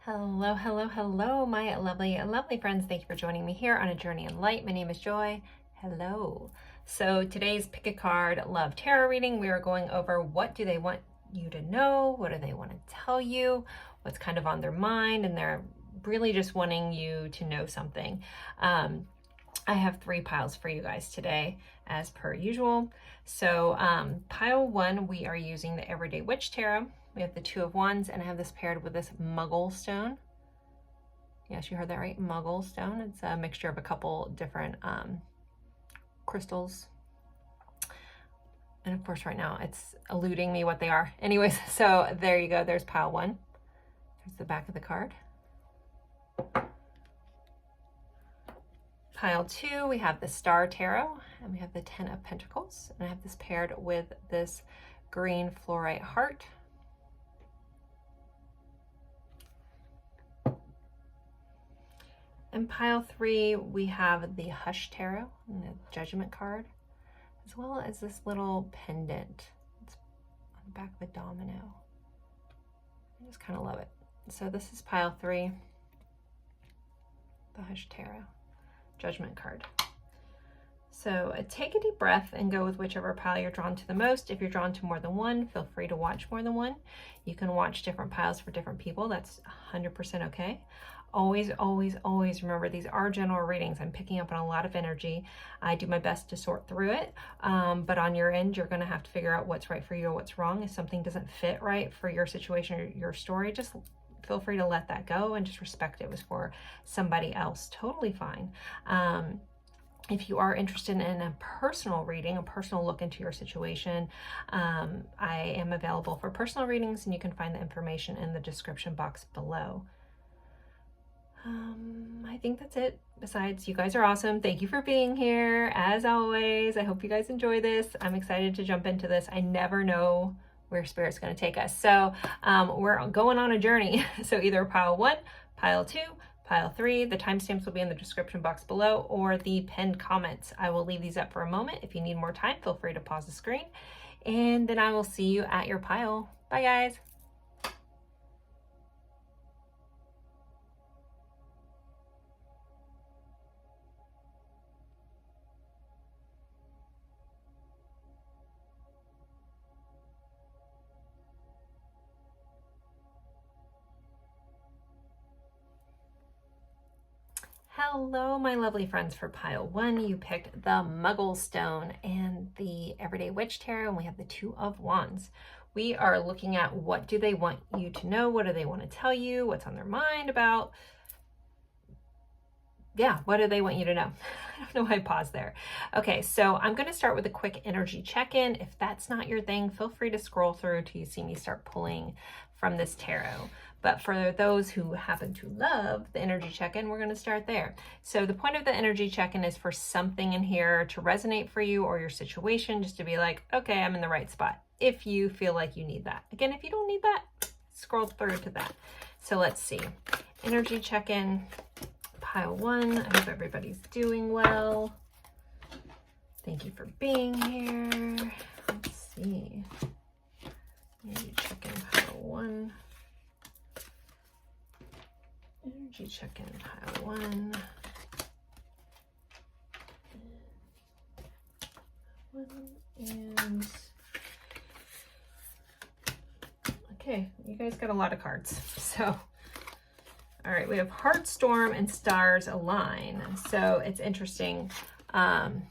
Hello, hello, hello, my lovely, lovely friends. Thank you for joining me here on A Journey in Light. My name is Joy. Hello. So today's Pick a Card Love Tarot reading, we are going over what do they want you to know? What do they want to tell you? What's kind of on their mind? And they're really just wanting you to know something. I have 3 piles for you guys today, as per usual. So pile 1, we are using the Everyday Witch Tarot. We have the 2 of Wands, and I have this paired with this Muggle stone. Yes, you heard that right, Muggle stone. It's a mixture of a couple different crystals. And of course, right now it's eluding me what they are. Anyways, so there you go. There's pile 1. There's the back of the card. Pile 2, we have the Star Tarot, and we have the 10 of Pentacles. And I have this paired with this green fluorite heart. In pile 3, we have the Hush Tarot and the Judgment card, as well as this little pendant. It's on the back of a domino. I just kind of love it. So this is pile 3, the Hush Tarot, Judgment card. So take a deep breath and go with whichever pile you're drawn to the most. If you're drawn to more than one, feel free to watch more than one. You can watch different piles for different people. That's 100% okay. Always, always, always remember these are general readings. I'm picking up on a lot of energy. I do my best to sort through it, but on your end, you're going to have to figure out what's right for you or what's wrong. If something doesn't fit right for your situation or your story, just feel free to let that go and just respect it was for somebody else. Totally fine. If you are interested in a personal reading, a personal look into your situation, I am available for personal readings, and you can find the information in the description box below. I think that's it. Besides, you guys are awesome. Thank you for being here. As always, I hope you guys enjoy this. I'm excited to jump into this. I never know where Spirit's going to take us. So we're going on a journey. So either pile 1, pile 2, pile 3, the timestamps will be in the description box below, or the pinned comments. I will leave these up for a moment. If you need more time, feel free to pause the screen, and then I will see you at your pile. Bye, guys. Hello, my lovely friends. For pile 1, you picked the Muggle Stone and the Everyday Witch Tarot, and we have the 2 of Wands. We are looking at what do they want you to know? What do they want to tell you? What's on their mind about? Yeah, what do they want you to know? I don't know why I paused there. Okay, so I'm going to start with a quick energy check-in. If that's not your thing, feel free to scroll through till you see me start pulling from this tarot. But for those who happen to love the energy check-in, we're going to start there. So the point of the energy check-in is for something in here to resonate for you or your situation, just to be like, okay, I'm in the right spot, if you feel like you need that. Again, if you don't need that, scroll through to that. So let's see. Energy check-in, pile 1. I hope everybody's doing well. Thank you for being here. Let's see. Energy check-in, pile 1. Energy check-in, pile 1. And okay, you guys got a lot of cards. So, all right, we have Heartstorm and Stars Align. So it's interesting. There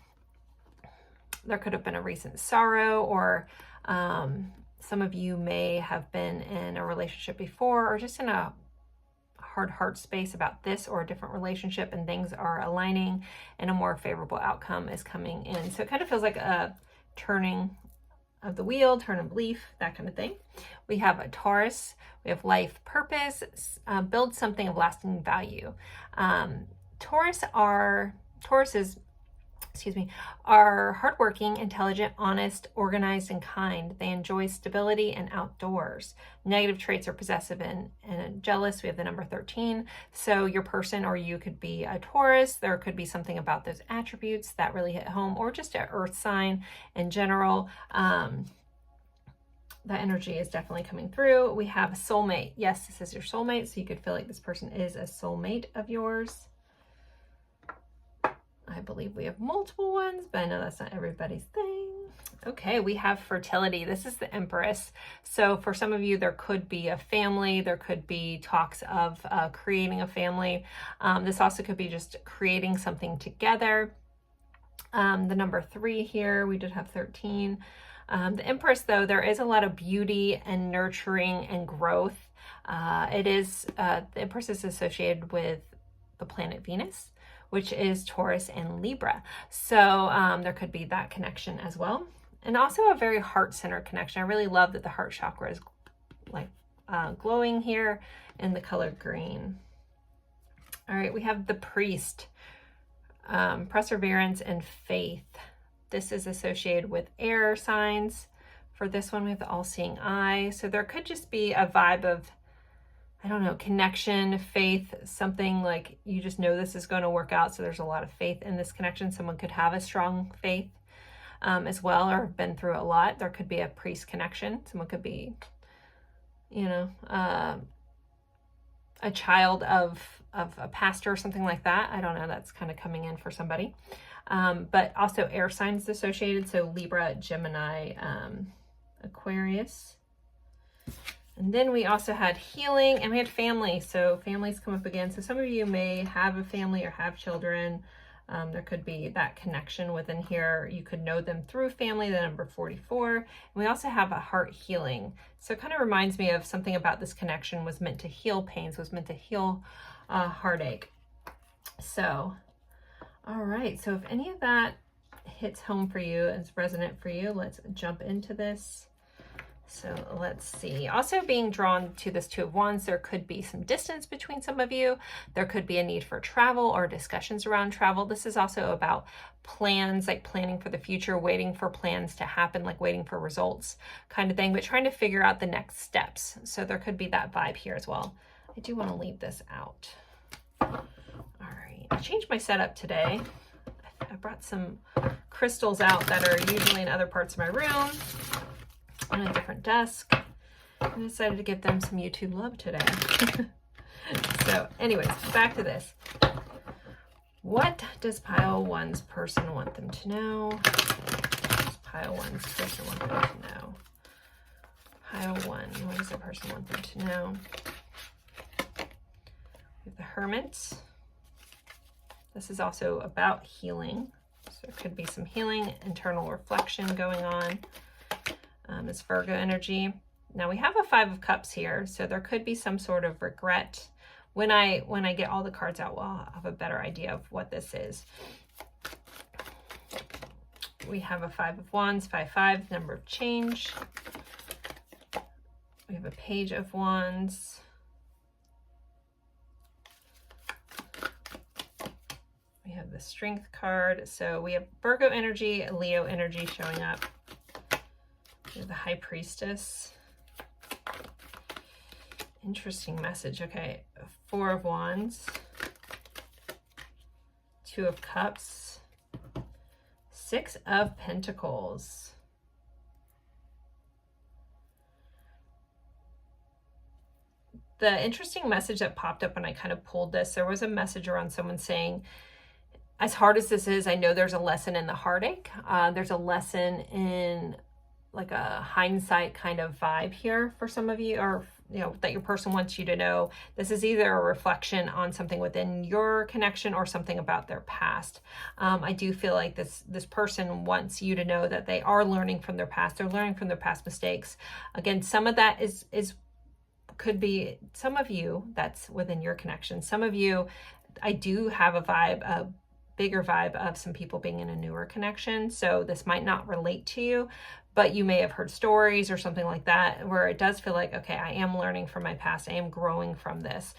could have been a recent sorrow, or some of you may have been in a relationship before, or just in a hard heart space about this or a different relationship, and things are aligning and a more favorable outcome is coming in. So it kind of feels like a turning of the wheel, turn of leaf, that kind of thing. We have a Taurus. We have life purpose, build something of lasting value. Tauruses are hardworking, intelligent, honest, organized, and kind. They enjoy stability and outdoors. Negative traits are possessive and jealous. We have the number 13. So your person or you could be a Taurus. There could be something about those attributes that really hit home, or just an earth sign in general. that energy is definitely coming through. We have a soulmate. Yes, this is your soulmate, so you could feel like this person is a soulmate of yours. I believe we have multiple ones, but I know that's not everybody's thing. Okay, we have fertility. This is the Empress. So for some of you, there could be a family. There could be talks of creating a family. This also could be just creating something together. The number 3 here, we did have 13. The Empress, though, there is a lot of beauty and nurturing and growth. The Empress is associated with the planet Venus, which is Taurus and Libra. So there could be that connection as well. And also a very heart-centered connection. I really love that the heart chakra is like glowing here in the color green. All right, we have the Priest, perseverance and faith. This is associated with air signs. For this one, we have the all-seeing eye. So there could just be a vibe of, I don't know, connection, faith, something like you just know this is going to work out. So there's a lot of faith in this connection. Someone could have a strong faith as well, or have been through a lot. There could be a priest connection. Someone could be, you know, a child of a pastor or something like that. I don't know. That's kind of coming in for somebody. But also air signs associated. So Libra, Gemini, Aquarius. And then we also had healing, and we had family. So families come up again. So some of you may have a family or have children. There could be that connection within here. You could know them through family, the number 44. And we also have a heart healing. So it kind of reminds me of something about this connection was meant to heal pains, was meant to heal heartache. So, all right. So if any of that hits home for you and is resonant for you, let's jump into this. So let's see. Also being drawn to this 2 of Wands, there could be some distance between some of you. There could be a need for travel or discussions around travel. This is also about plans, like planning for the future, waiting for plans to happen, like waiting for results kind of thing, but trying to figure out the next steps. So there could be that vibe here as well. I do want to leave this out. All right. I changed my setup today. I brought some crystals out that are usually in other parts of my room, on a different desk. I decided to give them some YouTube love today. So anyways, back to this. What does pile 1's person want them to know? What does pile 1's person want them to know? Pile 1, what does the person want them to know? We have the Hermit. This is also about healing. So there could be some healing, internal reflection going on. It's Virgo energy. Now we have a 5 of Cups here, so there could be some sort of regret. When I get all the cards out, we'll have a better idea of what this is. We have a 5 of Wands, 5-5, number of change. We have a Page of Wands. We have the Strength card. So we have Virgo energy, Leo energy showing up. The High Priestess. Interesting message. Okay, 4 of Wands, 2 of Cups, 6 of Pentacles. The interesting message that popped up when I kind of pulled this, there was a message around someone saying, as hard as this is, I know there's a lesson in the heartache. There's a lesson in like a hindsight kind of vibe here for some of you, or you know, that your person wants you to know. This is either a reflection on something within your connection or something about their past. I do feel like this person wants you to know that they are learning from their past. They're learning from their past mistakes. Again, some of that could be some of you that's within your connection. Some of you, I do have a bigger vibe of some people being in a newer connection. So this might not relate to you, but you may have heard stories or something like that where it does feel like, okay, I am learning from my past. I am growing from this.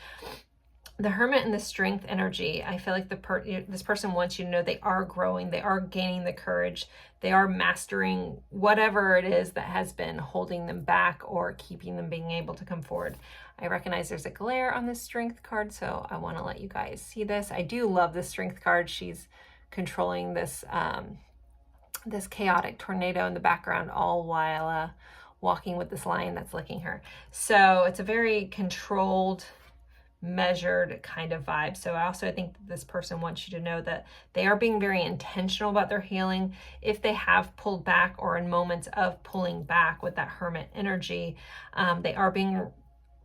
The Hermit and the Strength energy, I feel like this person wants you to know they are growing. They are gaining the courage. They are mastering whatever it is that has been holding them back or keeping them being able to come forward. I recognize there's a glare on this Strength card, so I want to let you guys see this. I do love this Strength card. She's controlling this this chaotic tornado in the background, all while walking with this lion that's licking her. So it's a very controlled, measured kind of vibe. So I think that this person wants you to know that they are being very intentional about their healing. If they have pulled back or in moments of pulling back with that hermit energy, they are being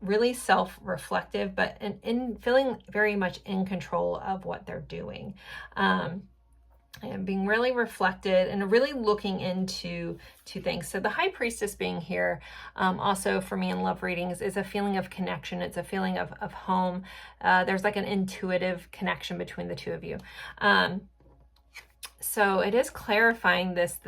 really self-reflective, but in feeling very much in control of what they're doing. And being really reflected and really looking into things. So the High Priestess being here, also for me in love readings, is a feeling of connection. It's a feeling of home. There's like an intuitive connection between the two of you. So it is clarifying this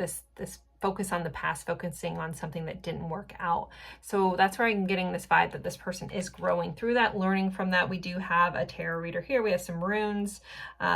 focus on the past, focusing on something that didn't work out. So that's where I'm getting this vibe that this person is growing through that, learning from that. We do have a tarot reader here. We have some runes.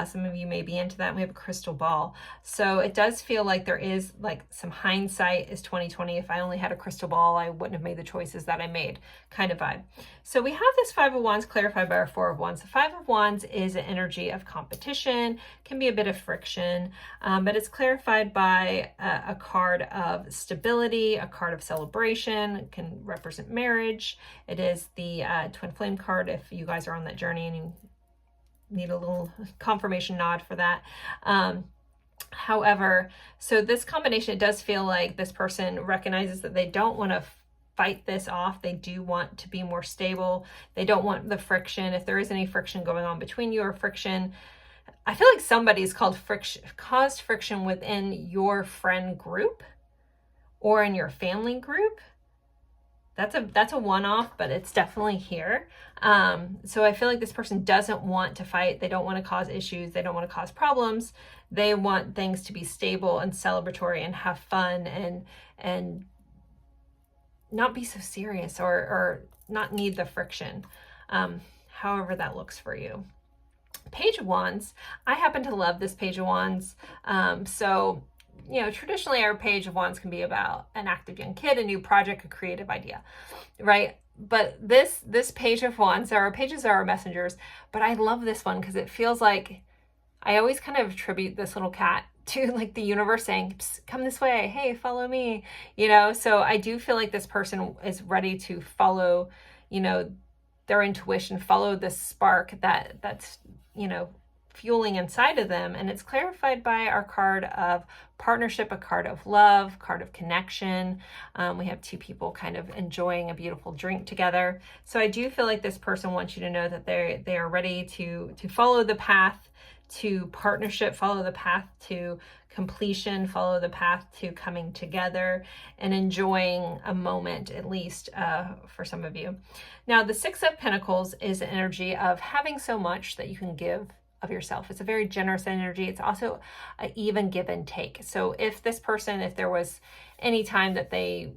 Some of you may be into that. We have a crystal ball. So it does feel like there is like some hindsight is 2020. If I only had a crystal ball, I wouldn't have made the choices that I made kind of vibe. So we have this Five of Wands clarified by our Four of Wands. The Five of Wands is an energy of competition, can be a bit of friction, but it's clarified by a card of stability, a card of celebration. It can represent marriage. It is the twin flame card if you guys are on that journey and you need a little confirmation nod for that. However, so this combination, it does feel like this person recognizes that they don't want to fight this off. They do want to be more stable. They don't want the friction. If there is any friction going on between you or friction, I feel like somebody's caused friction within your friend group or in your family group. That's a one-off, but it's definitely here. So I feel like this person doesn't want to fight. They don't want to cause issues. They don't want to cause problems. They want things to be stable and celebratory and have fun and not be so serious or not need the friction, however that looks for you. Page of Wands. I happen to love this Page of Wands. So, you know, traditionally our Page of Wands can be about an active young kid, a new project, a creative idea, right? But this Page of Wands, our pages are our messengers, but I love this one because it feels like I always kind of attribute this little cat to like the universe saying, come this way, hey, follow me, you know? So I do feel like this person is ready to follow, you know, their intuition, follow this spark that's, you know, fueling inside of them. And it's clarified by our card of partnership, a card of love, card of connection. We have two people kind of enjoying a beautiful drink together. So I do feel like this person wants you to know that they are ready to follow the path to partnership, follow the path to completion, follow the path to coming together and enjoying a moment, at least for some of you. Now, the Six of Pentacles is an energy of having so much that you can give of yourself. It's a very generous energy. It's also an even give and take. So if this person, if there was any time that they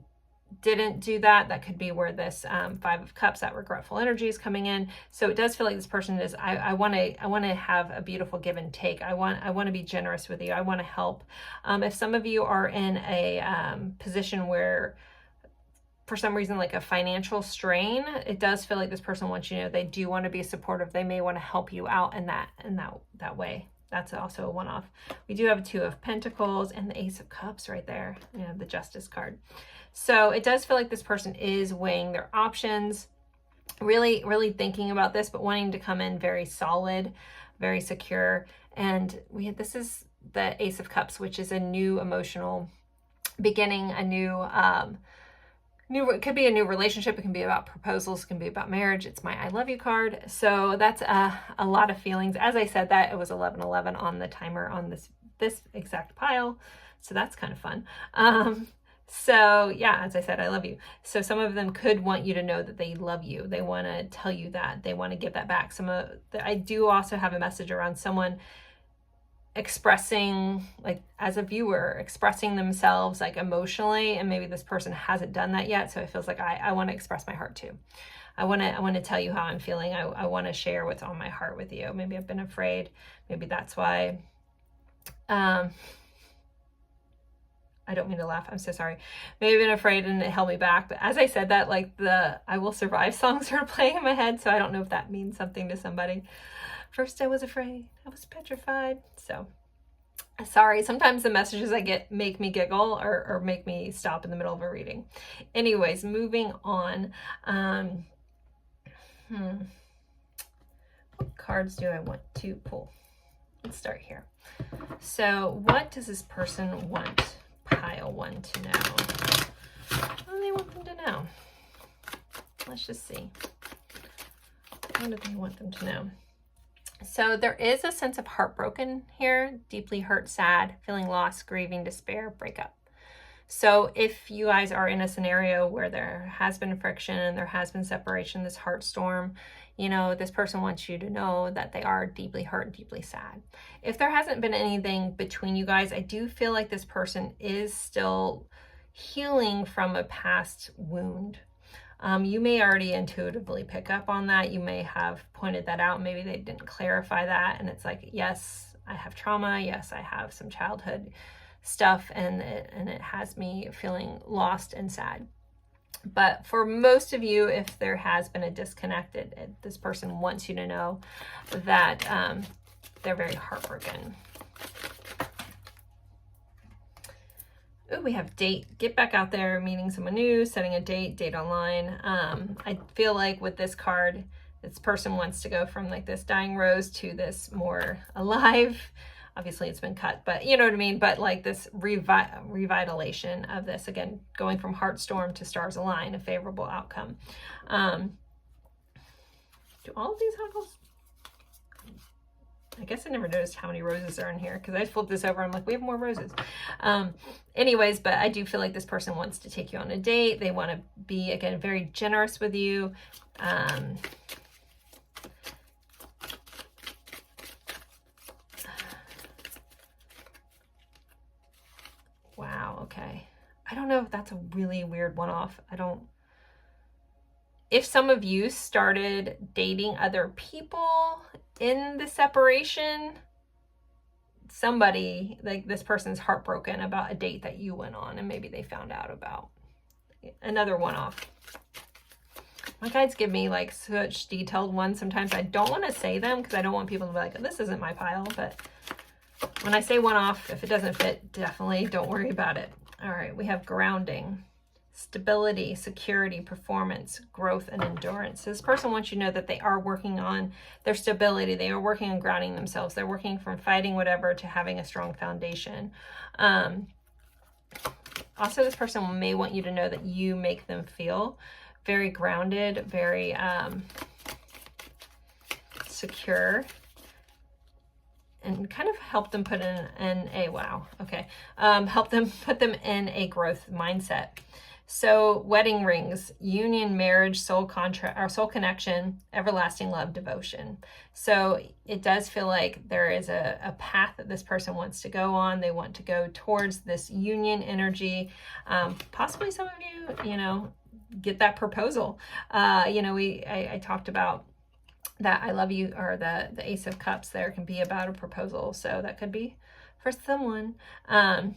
didn't do that, that could be where this Five of Cups, that regretful energy is coming in. So it does feel like this person is, I want to have a beautiful give and take. I want to be generous with you. I want to help. If some of you are in a position where for some reason, like a financial strain, it does feel like this person wants you to know they do want to be supportive. They may want to help you out in that way. That's also a one-off. We do have a Two of Pentacles and the Ace of Cups right there. You know, the Justice card. So it does feel like this person is weighing their options, really, really thinking about this, but wanting to come in very solid, very secure. And this is the Ace of Cups, which is a new emotional beginning, a new, it could be a new relationship. It can be about proposals. It can be about marriage. It's my I love you card. So that's a lot of feelings. As I said that, it was 11:11 on the timer on this exact pile. So that's kind of fun. So yeah, as I said, I love you. So some of them could want you to know that they love you. They want to tell you that. They want to give that back. I do also have a message around someone expressing, like as a viewer, expressing themselves like emotionally, and maybe this person hasn't done that yet. So it feels like I want to express my heart too. I want to tell you how I'm feeling. I want to share what's on my heart with you. Maybe I've been afraid. Maybe that's why. I don't mean to laugh. I'm so sorry. Maybe I've been afraid and it held me back. But as I said that, like the I Will Survive songs are playing in my head. So I don't know if that means something to somebody. First I was afraid. I was petrified. So Sorry, sometimes the messages I get make me giggle or make me stop in the middle of a reading. Anyways, moving on. What cards do I want to pull? Let's start here. So what does this person want pile 1 to know? What do they want them to know? Let's just see. What do they want them to know? So there is a sense of heartbroken here, deeply hurt, sad, feeling lost, grieving, despair, breakup. So if you guys are in a scenario where there has been friction and there has been separation, this heart storm, you know, this person wants you to know that they are deeply hurt, deeply sad. If there hasn't been anything between you guys, I do feel like this person is still healing from a past wound. You may already intuitively pick up on that. You may have pointed that out. Maybe they didn't clarify that. And it's like, yes, I have trauma. Yes, I have some childhood stuff. And it has me feeling lost and sad. But for most of you, if there has been a disconnect, this person wants you to know that they're very heartbroken. Ooh, we have date, get back out there, meeting someone new, setting a date online. I feel like with this card, this person wants to go from like this dying rose to this more alive. Obviously it's been cut, but you know what I mean? But like this revitalization of this, again, going from heart storm to stars align, a favorable outcome. Do all of these have those? I guess I never noticed how many roses are in here because I flipped this over. I'm like, we have more roses. Anyways, but I do feel like this person wants to take you on a date. They want to be, again, very generous with you. Wow, okay. I don't know if that's a really weird one-off. If some of you started dating other people in the separation, somebody, like this person's heartbroken about a date that you went on and maybe they found out about. Another one-off. My guides give me like such detailed ones. Sometimes I don't want to say them because I don't want people to be like, this isn't my pile. But when I say one-off, if it doesn't fit, definitely don't worry about it. All right, we have grounding, stability, security, performance, growth, and endurance. So this person wants you to know that they are working on their stability. They are working on grounding themselves. They're working from fighting whatever to having a strong foundation. Also, this person may want you to know that you make them feel very grounded, very secure, and kind of help them put in a, wow, okay, help them put them in a growth mindset. So wedding rings, union, marriage, soul contract, or soul connection, everlasting love, devotion. So it does feel like there is a path that this person wants to go on. They want to go towards this union energy. Possibly some of you, you know, get that proposal. You know, I talked about that I love you, or the Ace of Cups there can be about a proposal. So that could be for someone. Yeah,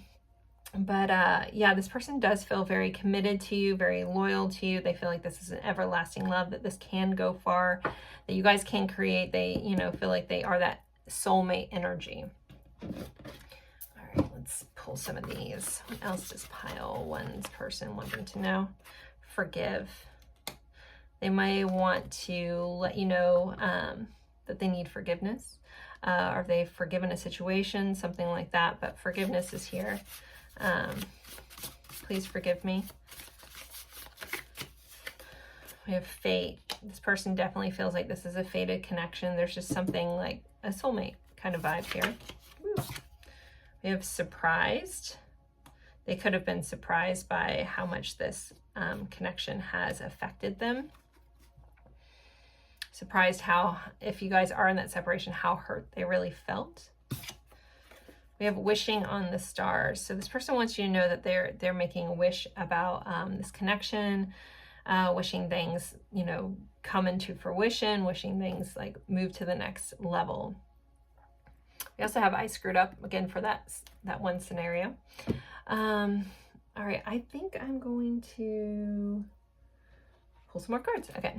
this person does feel very committed to you, very loyal to you. They feel like this is an everlasting love, that this can go far, that you guys can create. They, you know, feel like they are that soulmate energy. All right, let's pull some of these. What else does pile one's person want them to know? Forgive. They may want to let you know that they need forgiveness, or if they've forgiven a situation, something like that, but forgiveness is here. Please forgive me. We have fate. This person definitely feels like this is a fated connection. There's just something like a soulmate kind of vibe here. Woo. We have surprised. They could have been surprised by how much this connection has affected them. Surprised how, if you guys are in that separation, how hurt they really felt. We have wishing on the stars. So this person wants you to know that they're making a wish about this connection, wishing things, you know, come into fruition, wishing things like move to the next level. We also have I screwed up again for that one scenario. All right, I think I'm going to pull some more cards. Okay.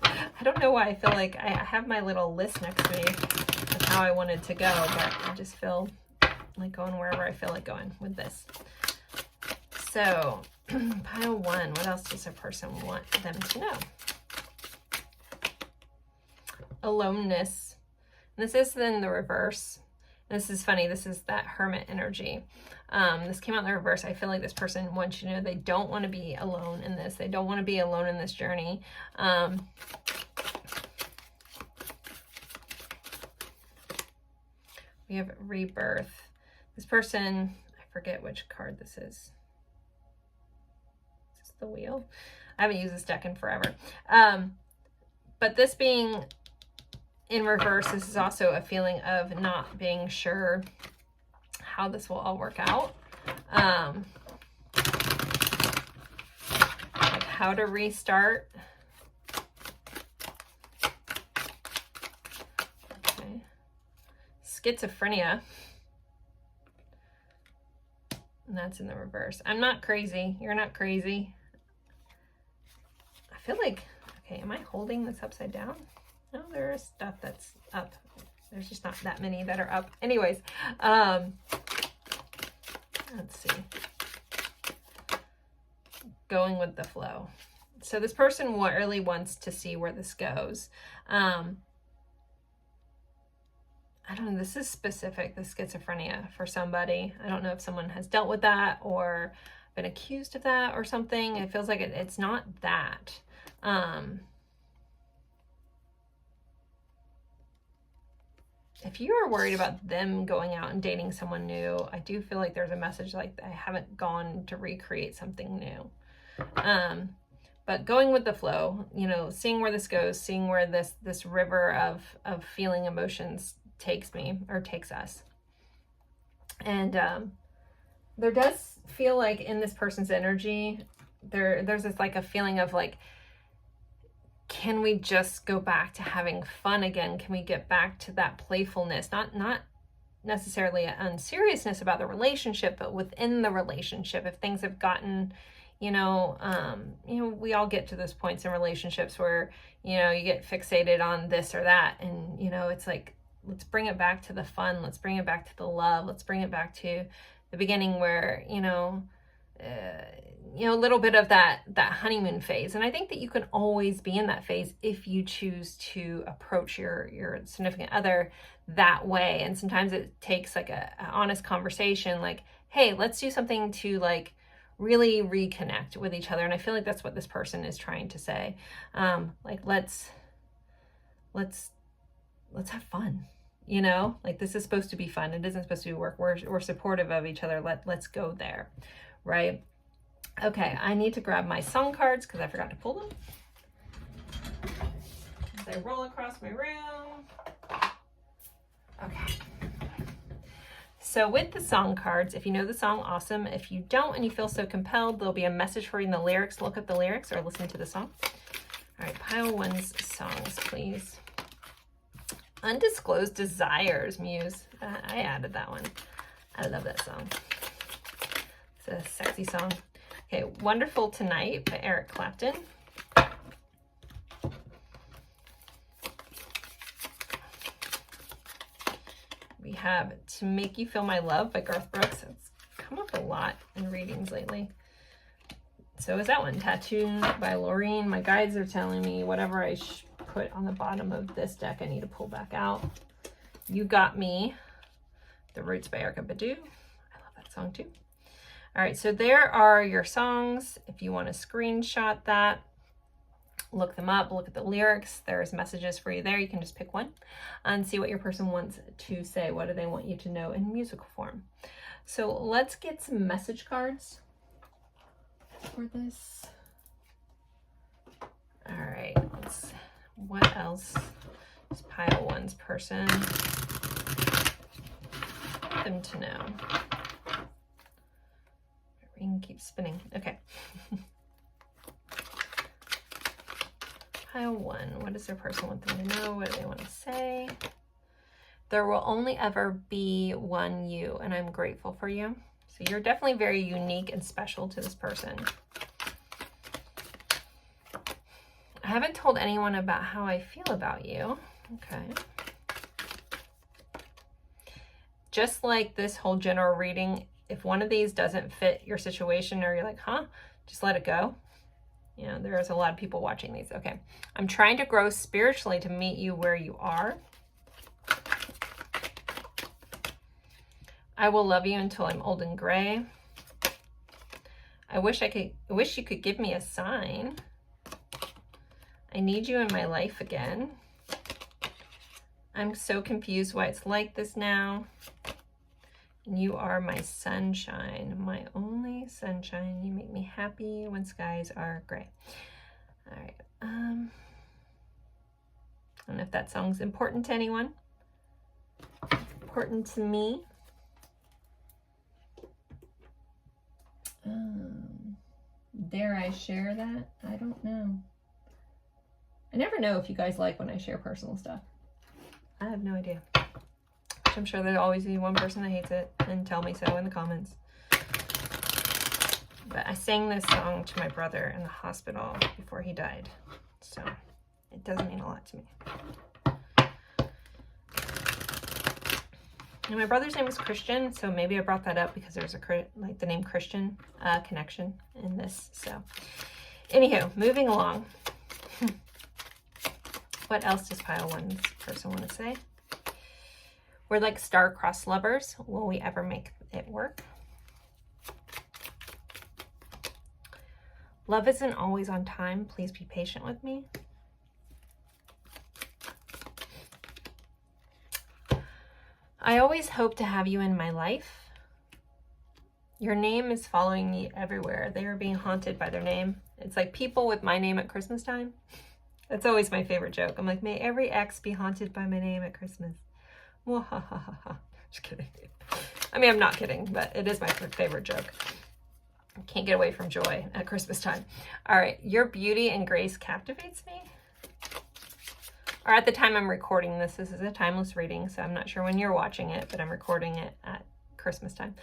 I don't know why I feel like I have my little list next to me of how I wanted to go, but I just feel like going wherever I feel like going with this. So pile 1, what else does a person want them to know? Aloneness. And this is in the reverse. And this is funny, this is that hermit energy. This came out in the reverse. I feel like this person wants you to know they don't want to be alone in this. They don't want to be alone in this journey. We have rebirth. This person, I forget which card this is. Is this the wheel? I haven't used this deck in forever. But this being in reverse, this is also a feeling of not being sure how this will all work out. Like how to restart. Okay. Schizophrenia. And that's in the reverse. I'm not crazy. You're not crazy. I feel like, okay, am I holding this upside down? No, there is stuff that's up. There's just not that many that are up. Anyways, let's see. Going with the flow. So this person really wants to see where this goes. I don't know, this is specific, the schizophrenia for somebody. I don't know if someone has dealt with that or been accused of that or something. It feels like it's not that. If you are worried about them going out and dating someone new, I do feel like there's a message like I haven't gone to recreate something new. But going with the flow, you know, seeing where this goes, seeing where this river of feeling emotions takes me or takes us. And there does feel like in this person's energy, there's this like a feeling of like, can we just go back to having fun again? Can we get back to that playfulness? Not necessarily an unseriousness about the relationship, but within the relationship. If things have gotten, you know, we all get to those points in relationships where, you know, you get fixated on this or that. And, you know, it's like, let's bring it back to the fun. Let's bring it back to the love. Let's bring it back to the beginning where, you know, a little bit of that honeymoon phase. And I think that you can always be in that phase if you choose to approach your significant other that way. And sometimes it takes like a honest conversation, like, hey, let's do something to like really reconnect with each other. And I feel like that's what this person is trying to say. Like, let's have fun. You know, like this is supposed to be fun. It isn't supposed to be work. We're supportive of each other. Let's go there. Right. Okay. I need to grab my song cards because I forgot to pull them. As I roll across my room. Okay. So with the song cards, if you know the song, awesome. If you don't and you feel so compelled, there'll be a message for you in the lyrics. Look at the lyrics or listen to the song. All right. Pile one's songs, please. Undisclosed Desires, Muse. I added that one. I love that song. It's a sexy song. Okay, Wonderful Tonight by Eric Clapton. We have To Make You Feel My Love by Garth Brooks. It's come up a lot in readings lately. So is that one. Tattooed by Lohr. My guides are telling me whatever I put on the bottom of this deck I need to pull back out. You Got Me, The Roots by Erykah Badu. I love that song too. All right, so there are your songs. If you want to screenshot that, look them up, look at the lyrics. There's messages for you there. You can just pick one and see what your person wants to say. What do they want you to know in musical form? So let's get some message cards for this. All right, what else is pile one's person want them to know? The ring keeps spinning. Okay. Pile one, what does their person want them to know? What do they want to say? There will only ever be one you, and I'm grateful for you. So you're definitely very unique and special to this person. I haven't told anyone about how I feel about you. Okay. just like this whole general reading, if one of these doesn't fit your situation or you're like, huh, just let it go. You know, there's a lot of people watching these. Okay. I'm trying to grow spiritually to meet you where you are. I will love you until I'm old and gray. I wish you could give me a sign. I need you in my life again. I'm so confused why it's like this now. You are my sunshine, my only sunshine. You make me happy when skies are gray. All right. I don't know if that song's important to anyone. Important to me. Dare I share that? I don't know. I never know if you guys like when I share personal stuff. I have no idea. I'm sure there'll always be one person that hates it, and tell me so in the comments. But I sang this song to my brother in the hospital before he died, so it does mean a lot to me. And my brother's name is Christian, so maybe I brought that up because there's like the name Christian connection in this. So, anywho, moving along. What else does pile one's person want to say? We're like star-crossed lovers. Will we ever make it work? Love isn't always on time. Please be patient with me. I always hope to have you in my life. Your name is following me everywhere. They are being haunted by their name. It's like people with my name at Christmas time. That's always my favorite joke. I'm like, may every ex be haunted by my name at Christmas. Just kidding. I mean, I'm not kidding, but it is my favorite joke. I can't get away from joy at Christmas time. All right. Your beauty and grace captivates me. Or at the time I'm recording this is a timeless reading, so I'm not sure when you're watching it, but I'm recording it at Christmas time.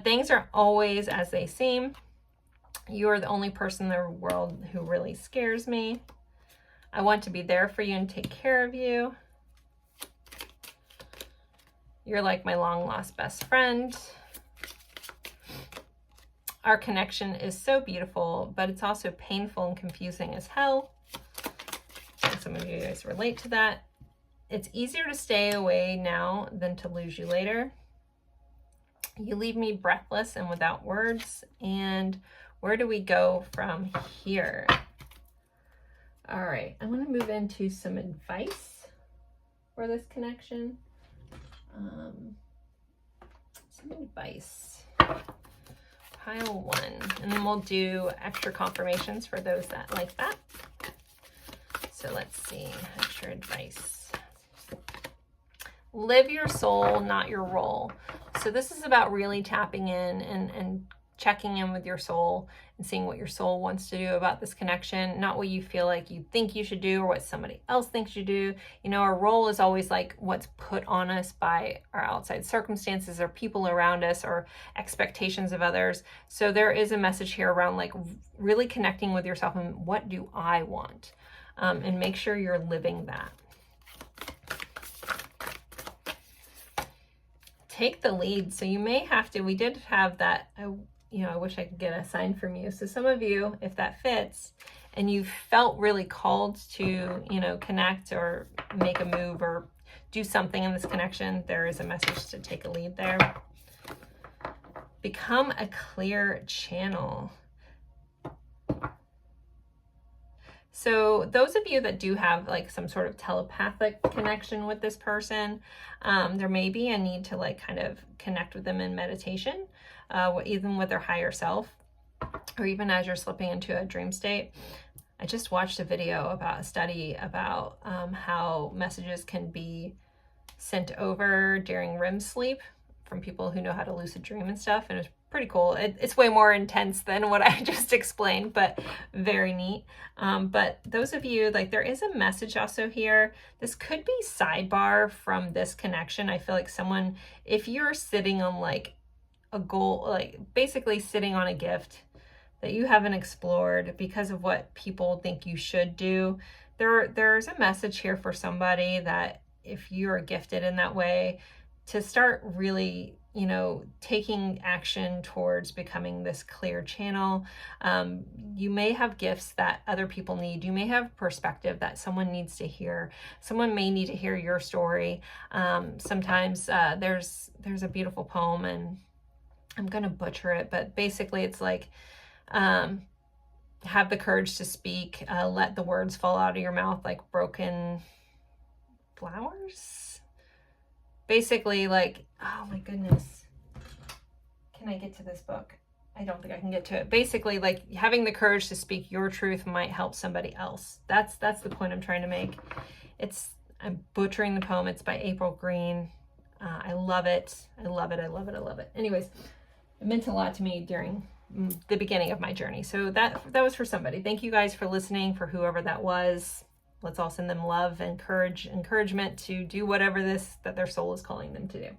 Things are always as they seem. You are the only person in the world who really scares me. I want to be there for you and take care of you. You're like my long-lost best friend. Our connection is so beautiful, but it's also painful and confusing as hell. And some of you guys relate to that. It's easier to stay away now than to lose you later. You leave me breathless and without words. And where do we go from here? All right, I'm going to move into some advice for this connection. Some advice. Pile one, and then we'll do extra confirmations for those that like that. So let's see, extra advice. Live your soul, not your role. So this is about really tapping in and checking in with your soul and seeing what your soul wants to do about this connection, not what you feel like you think you should do or what somebody else thinks you do. You know, our role is always like what's put on us by our outside circumstances or people around us or expectations of others. So there is a message here around like really connecting with yourself and what do I want? And make sure you're living that. Take the lead. So you may have to, we did have that, I wish I could get a sign from you. So some of you, if that fits, and you felt really called to, connect or make a move or do something in this connection, there is a message to take a lead there. Become a clear channel. So those of you that do have like some sort of telepathic connection with this person, there may be a need to like kind of connect with them in meditation, even with their higher self, or even as you're slipping into a dream state. I just watched a video about a study about how messages can be sent over during REM sleep from people who know how to lucid dream and stuff, and it's pretty cool. It's way more intense than what I just explained, but very neat. But those of you, like, there is a message also here. This could be sidebar from this connection. I feel like someone, if you're sitting on like a goal, like basically sitting on a gift that you haven't explored because of what people think you should do, there's a message here for somebody that if you're gifted in that way, to start really, you know, taking action towards becoming this clear channel. You may have gifts that other people need. You may have perspective that someone needs to hear. Someone may need to hear your story. Sometimes there's a beautiful poem, and I'm gonna butcher it, but basically it's like, have the courage to speak, let the words fall out of your mouth like broken flowers. Basically, like, oh my goodness, can I get to this book? I don't think I can get to it. Basically, like, having the courage to speak your truth might help somebody else. That's the point I'm trying to make. I'm butchering the poem. It's by April Green. I love it. I love it. I love it. I love it. Anyways, it meant a lot to me during the beginning of my journey. So that was for somebody. Thank you guys for listening, for whoever that was. Let's all send them love and encouragement to do whatever that their soul is calling them to do.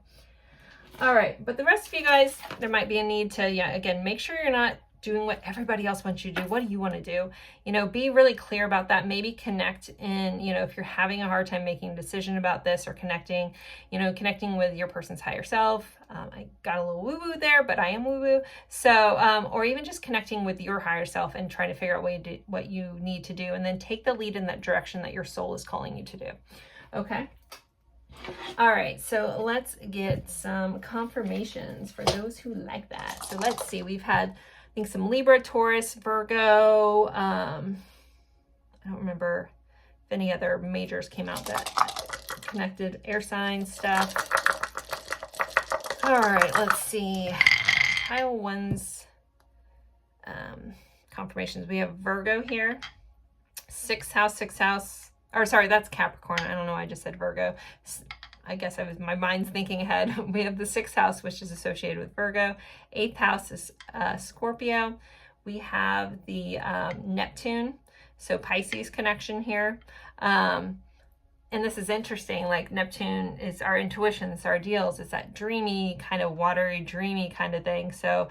All right, but the rest of you guys, there might be a need to, again, make sure you're not doing what everybody else wants you to do. What do you want to do? You know, be really clear about that. Maybe connect in, you know, if you're having a hard time making a decision about this, or connecting with your person's higher self. I got a little woo-woo there, but I am woo-woo. So, or even just connecting with your higher self and trying to figure out what you need to do, and then take the lead in that direction that your soul is calling you to do. Okay. All right, so let's get some confirmations for those who like that. So let's see, we've had, I think, some Libra, Taurus, Virgo. I don't remember if any other majors came out that connected air sign stuff. All right, let's see. Pile one's confirmations. We have Virgo here. Sixth house. Or sorry, that's Capricorn. I don't know why I just said Virgo. I guess my mind's thinking ahead. We have the sixth house, which is associated with Virgo. Eighth house is Scorpio. We have the Neptune, so Pisces connection here. And this is interesting, like Neptune is our intuition, it's our ideals, it's that dreamy, kind of watery, dreamy kind of thing. So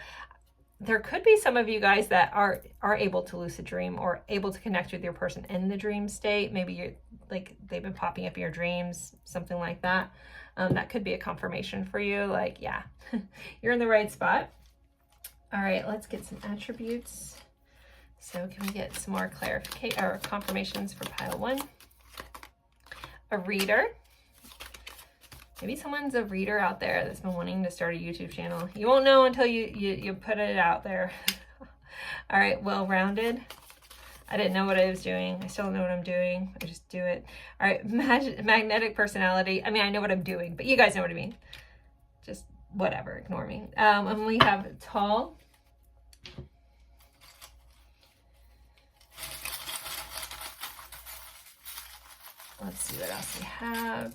there could be some of you guys that are able to lucid dream, or able to connect with your person in the dream state. Maybe you're like, they've been popping up in your dreams, something like that. That could be a confirmation for you. Like, yeah, you're in the right spot. All right, let's get some attributes. So can we get some more clarification or confirmations for pile one? A reader. Maybe someone's a reader out there that's been wanting to start a YouTube channel. You won't know until you put it out there. All right, well-rounded. I didn't know what I was doing. I still don't know what I'm doing. I just do it. All right, magnetic personality. I mean, I know what I'm doing, but you guys know what I mean. Just whatever, ignore me. And we have tall. Let's see what else we have.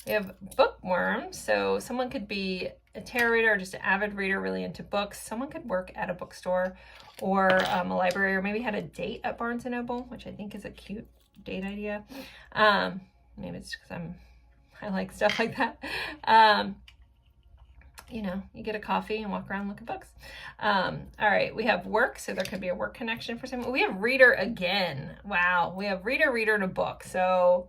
We have bookworm. So someone could be a tarot reader, or just an avid reader, really into books. Someone could work at a bookstore, or a library, or maybe had a date at Barnes & Noble, which I think is a cute date idea. Maybe it's because I like stuff like that. You know, you get a coffee and walk around and look at books. All right, we have work, so there could be a work connection for someone. We have reader again. Wow, we have reader and a book. So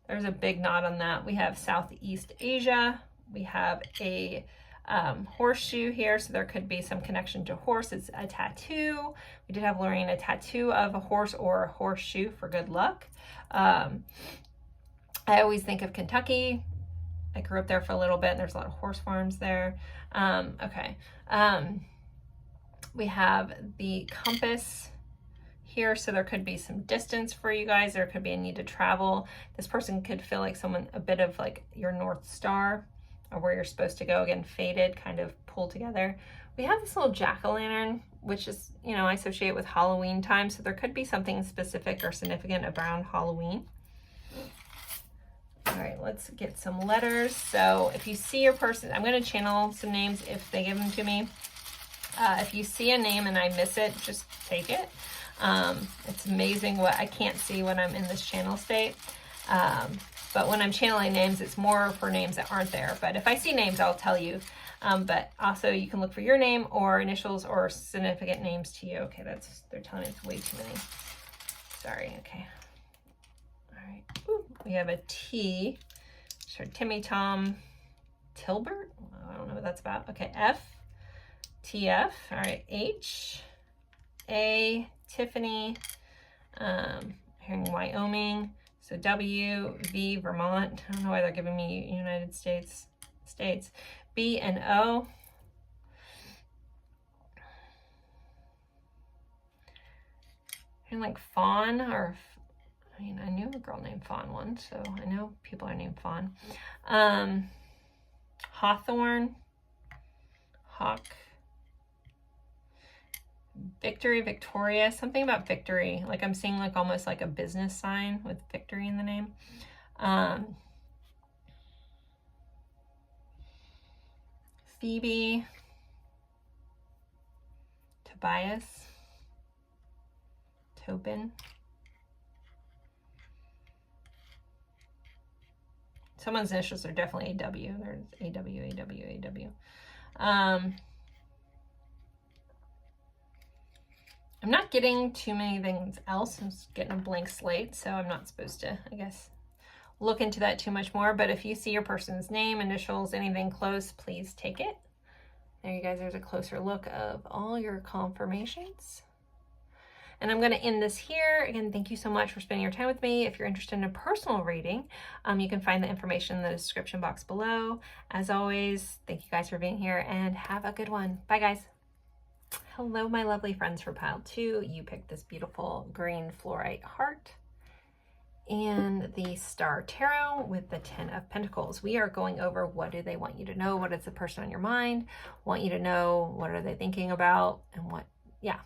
there's a big nod on that. We have Southeast Asia. We have a horseshoe here, so there could be some connection to horse. It's a tattoo. We did have Lorraine a tattoo of a horse or a horseshoe for good luck. I always think of Kentucky. I grew up there for a little bit, and there's a lot of horse farms there. Okay. We have the compass here, so there could be some distance for you guys. There could be a need to travel. This person could feel like someone, a bit of like your North Star, or where you're supposed to go. Again, faded, kind of pulled together. We have this little jack-o'-lantern, which is, you know, I associate with Halloween time, so there could be something specific or significant around Halloween. All right, let's get some letters. So if you see your person, I'm going to channel some names if they give them to me. If you see a name and I miss it, just take it. It's amazing what I can't see when I'm in this channel state. But when I'm channeling names, it's more for names that aren't there. But if I see names, I'll tell you. But also you can look for your name or initials or significant names to you. Okay, they're telling me it's way too many. Sorry, okay. All right, ooh, we have a T. Sure, Timmy, Tom, Tilbert. I don't know what that's about. Okay, F, TF. All right, H, A, Tiffany. Here in Wyoming. So W, V, Vermont. I don't know why they're giving me United States. B and O. And like Fawn, or I mean, I knew a girl named Fawn once, so I know people are named Fawn. Hawthorne, Hawk, Victory, Victoria, something about victory. Like I'm seeing like almost like a business sign with victory in the name. Phoebe, Tobias, Tobin. Someone's initials are definitely AW. There's AW. I'm not getting too many things else. I'm just getting a blank slate, so I'm not supposed to, I guess, look into that too much more. But if you see your person's name, initials, anything close, please take it. There you guys, there's a closer look of all your confirmations. And I'm going to end this here. Again, thank you so much for spending your time with me. If you're interested in a personal reading, you can find the information in the description box below. As always, thank you guys for being here and have a good one. Bye, guys. Hello, my lovely friends for pile 2. You picked this beautiful green fluorite heart and the Star Tarot with the 10 of Pentacles. We are going over what do they want you to know, what is the person on your mind want you to know, what are they thinking about, and what, yeah,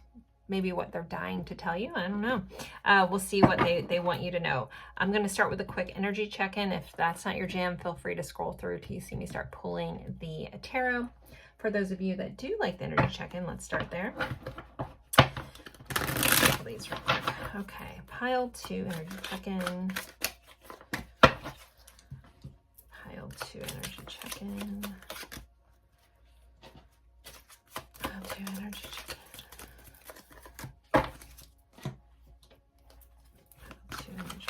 maybe what they're dying to tell you. I don't know. We'll see what they want you to know. I'm going to start with a quick energy check-in. If that's not your jam, feel free to scroll through till you see me start pulling the tarot. For those of you that do like the energy check-in, let's start there. Pull these real quick. Okay, pile 2 energy check-in. Pile 2 energy check-in. Pile 2 energy check-in. Pile 2 energy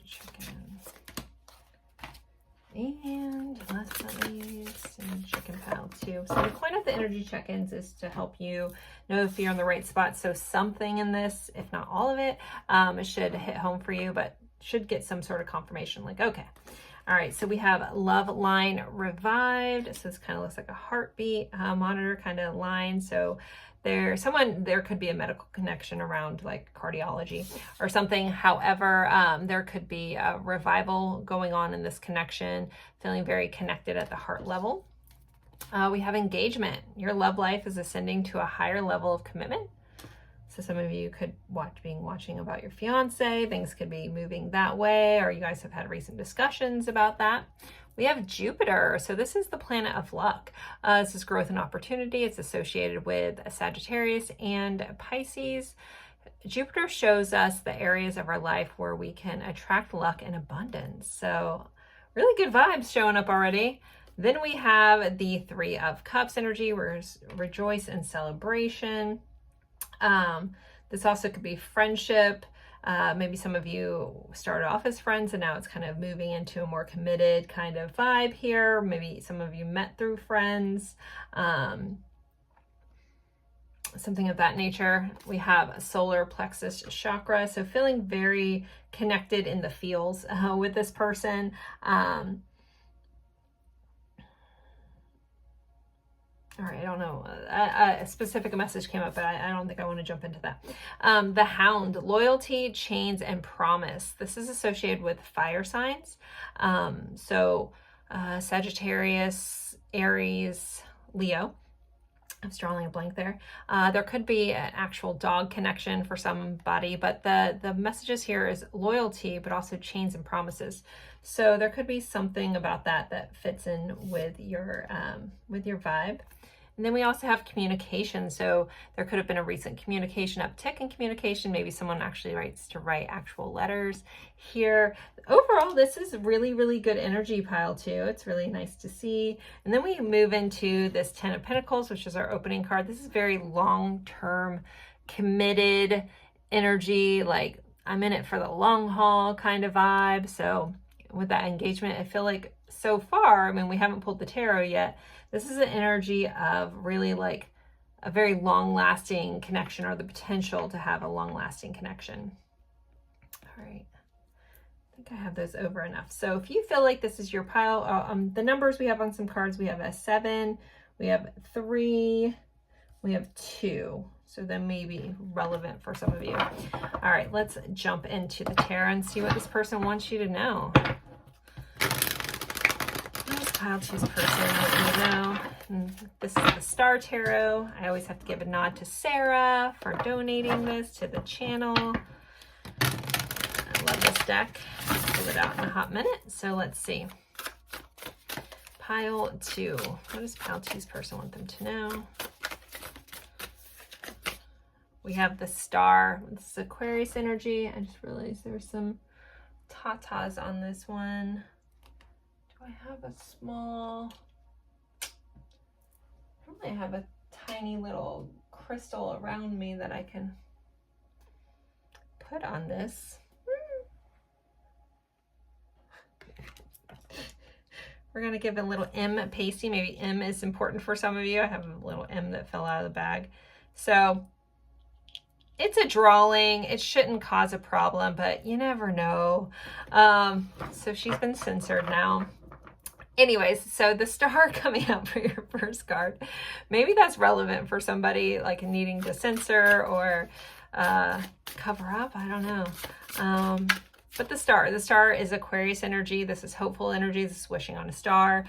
check-in. And last but not least, and check-in pile 2. So the point of the energy check-ins is to help you know if you're in the right spot. So something in this, if not all of it, it should hit home for you, but should get some sort of confirmation like, okay. All right, so we have love line revived. So this kind of looks like a heartbeat monitor kind of line. So there could be a medical connection around like cardiology or something. However, there could be a revival going on in this connection, feeling very connected at the heart level. We have engagement. Your love life is ascending to a higher level of commitment. So some of you could be watching about your fiance. Things could be moving that way, or you guys have had recent discussions about that. We have Jupiter. So this is the planet of luck. This is growth and opportunity. It's associated with Sagittarius and Pisces. Jupiter shows us the areas of our life where we can attract luck and abundance. So really good vibes showing up already. Then we have the 3 of Cups energy, where rejoice and celebration. This also could be friendship. Maybe some of you started off as friends and now it's kind of moving into a more committed kind of vibe here. Maybe some of you met through friends, something of that nature. We have a solar plexus chakra. So feeling very connected in the feels with this person. All right, I don't know. A specific message came up, but I don't think I want to jump into that. The Hound, loyalty, chains, and promise. This is associated with fire signs. Sagittarius, Aries, Leo. I'm just drawing a blank there. There could be an actual dog connection for somebody, but the messages here is loyalty, but also chains and promises. So there could be something about that fits in with your vibe. And then we also have communication. So there could have been a recent communication uptick in communication. Maybe someone actually write actual letters here. Overall, this is really, really good energy, pile 2. It's really nice to see. And then we move into this 10 of Pentacles, which is our opening card. This is very long-term, committed energy. Like, I'm in it for the long haul kind of vibe. So with that engagement, I feel like so far, I mean, we haven't pulled the tarot yet. This is an energy of really like a very long-lasting connection, or the potential to have a long-lasting connection. All right. I think I have those over enough. So if you feel like this is your pile, the numbers we have on some cards, we have a 7, we have 3, we have 2. So that may be relevant for some of you. All right, let's jump into the tarot and see what this person wants you to know. What does pile 2's person want you to know? And this is the Star Tarot. I always have to give a nod to Sarah for donating this to the channel. I love this deck. I'll pull it out in a hot minute. So let's see. Pile 2. What does pile 2's person want them to know? We have the Star. This is Aquarius energy. I just realized there's some tatas on this one. Do I have a small... Probably have a tiny little crystal around me that I can put on this. We're going to give a little M pasty. Maybe M is important for some of you. I have a little M that fell out of the bag. So it's a drawing. It shouldn't cause a problem, but you never know. So she's been censored now. Anyways, so the Star coming out for your first card, maybe that's relevant for somebody like needing to censor or cover up. I don't know. But the Star is Aquarius energy. This is hopeful energy. This is wishing on a star.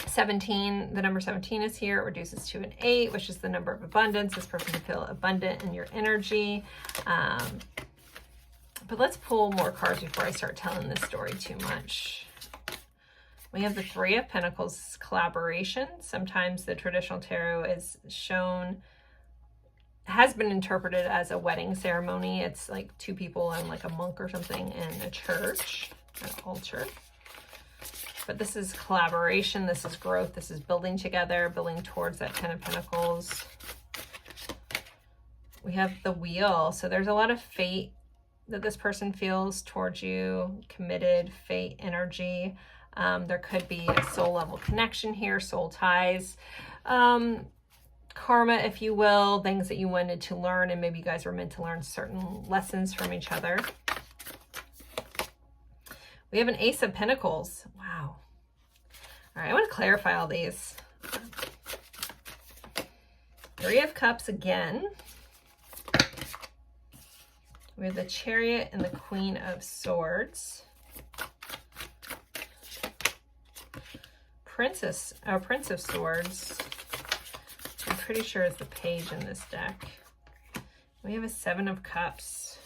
17, the number 17 is here. It reduces to an 8, which is the number of abundance. This person can feel abundant in your energy. But let's pull more cards before I start telling this story too much. We have the 3 of Pentacles, collaboration. Sometimes the traditional tarot is shown, has been interpreted as a wedding ceremony. It's like 2 people and like a monk or something in a church, an altar. But this is collaboration, this is growth, this is building together, building towards that 10 of Pentacles. We have the Wheel. So there's a lot of fate that this person feels towards you, committed fate energy. There could be a soul level connection here, soul ties, karma, if you will, things that you wanted to learn, and maybe you guys were meant to learn certain lessons from each other. We have an Ace of Pentacles. Wow. All right, I want to clarify all these. 3 of Cups again. We have the Chariot and the Queen of Swords. Prince of Swords. I'm pretty sure it's the Page in this deck. We have a 7 of Cups.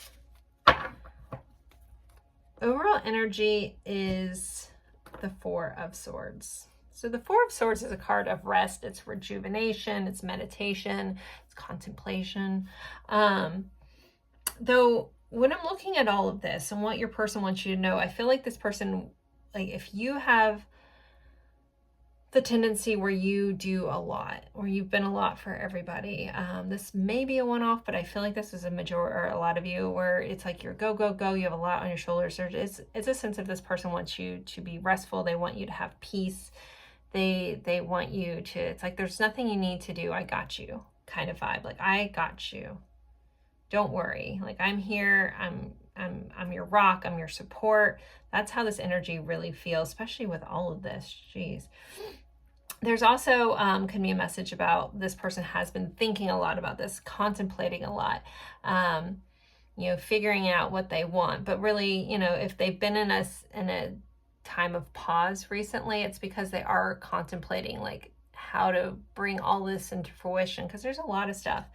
Overall energy is the 4 of Swords. So the 4 of Swords is a card of rest. It's rejuvenation, it's meditation, it's contemplation. Though when I'm looking at all of this and what your person wants you to know, I feel like this person, like if you have the tendency where you do a lot, or you've been a lot for everybody. This may be a one-off, but I feel like this is a majority, or a lot of you, where it's like you're go, go, go. You have a lot on your shoulders. It's a sense of this person wants you to be restful. They want you to have peace. They want you to, it's like there's nothing you need to do. I got you kind of vibe. Like, I got you. Don't worry. Like, I'm here. I'm your rock. I'm your support. That's how this energy really feels, especially with all of this. Jeez. There's also can be a message about this person has been thinking a lot about this, contemplating a lot, you know, figuring out what they want. But really, you know, if they've been in a time of pause recently, it's because they are contemplating like how to bring all this into fruition, because there's a lot of stuff.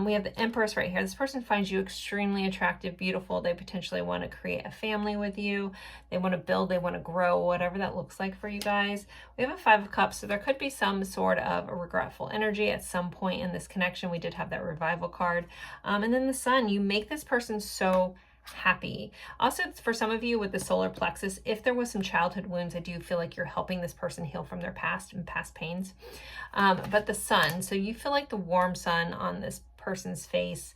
We have the Empress right here. This person finds you extremely attractive, beautiful. They potentially want to create a family with you. They want to build, they want to grow, whatever that looks like for you guys. We have a 5 of Cups, so there could be some sort of a regretful energy at some point in this connection. We did have that revival card. And then the Sun, you make this person so happy. Also, for some of you with the solar plexus, if there was some childhood wounds, I do feel like you're helping this person heal from their past and past pains. But the Sun, so you feel like the warm sun on this person's face.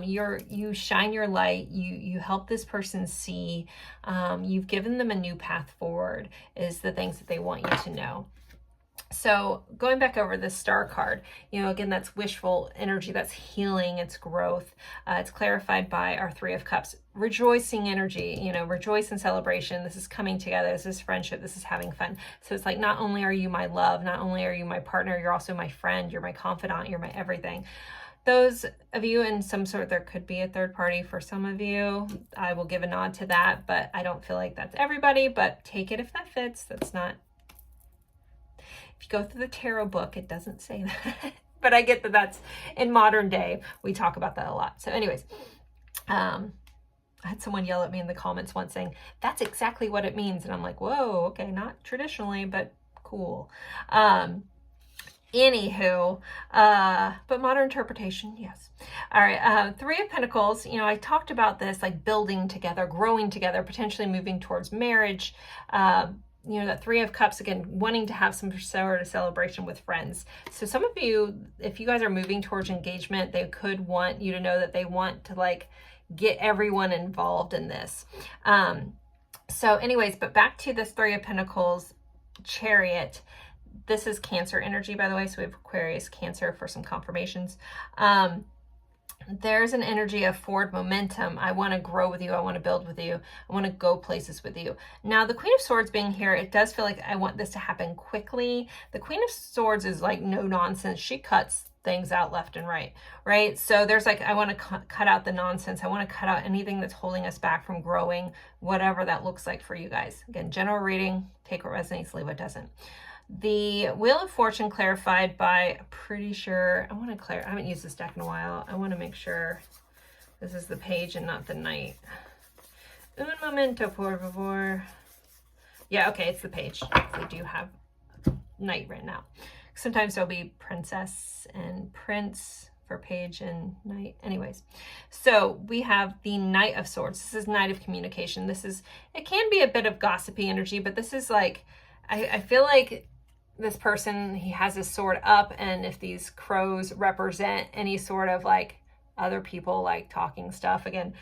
You shine your light. You help this person see. You've given them a new path forward, is the things that they want you to know. So going back over the star card, again, that's wishful energy, that's healing, it's growth. It's clarified by our Three of Cups, rejoicing energy, rejoice in celebration. This is coming together. This is friendship. This is having fun. So it's like, not only are you my love, not only are you my partner, you're also my friend, you're my confidant, you're my everything. Those of you in some sort, there could be a third party for some of you. I will give a nod to that, but I don't feel like that's everybody, but take it if that fits. That's not, if you go through the tarot book, it doesn't say that, but I get that that's in modern day. We talk about that a lot. So anyways, I had someone yell at me in the comments once saying, that's exactly what it means. And I'm like, whoa, okay, not traditionally, but cool. Anywho, but modern interpretation, yes. All right, Three of Pentacles, I talked about this, like building together, growing together, potentially moving towards marriage. That Three of Cups, again, wanting to have some sort of celebration with friends. So some of you, if you guys are moving towards engagement, they could want you to know that they want to like get everyone involved in this. So anyways, but back to this Three of Pentacles Chariot. This is Cancer energy, by the way. So we have Aquarius, Cancer for some confirmations. There's an energy of forward momentum. I want to grow with you. I want to build with you. I want to go places with you. Now, the Queen of Swords being here, it does feel like I want this to happen quickly. The Queen of Swords is like no nonsense. She cuts things out left and right, right? So there's like, I want to cut out the nonsense. I want to cut out anything that's holding us back from growing, whatever that looks like for you guys. Again, general reading, take what resonates, leave what doesn't. The Wheel of Fortune clarified by, pretty sure, I haven't used this deck in a while. I want to make sure this is the page and not the knight. Un momento, por favor. Yeah, okay, it's the page. We do have knight written out. Sometimes there'll be princess and prince for page and knight. Anyways, so we have the Knight of Swords. This is Knight of Communication. It can be a bit of gossipy energy, but this is like, I feel like this person, he has his sword up, and if these crows represent any sort of like other people like talking stuff, again,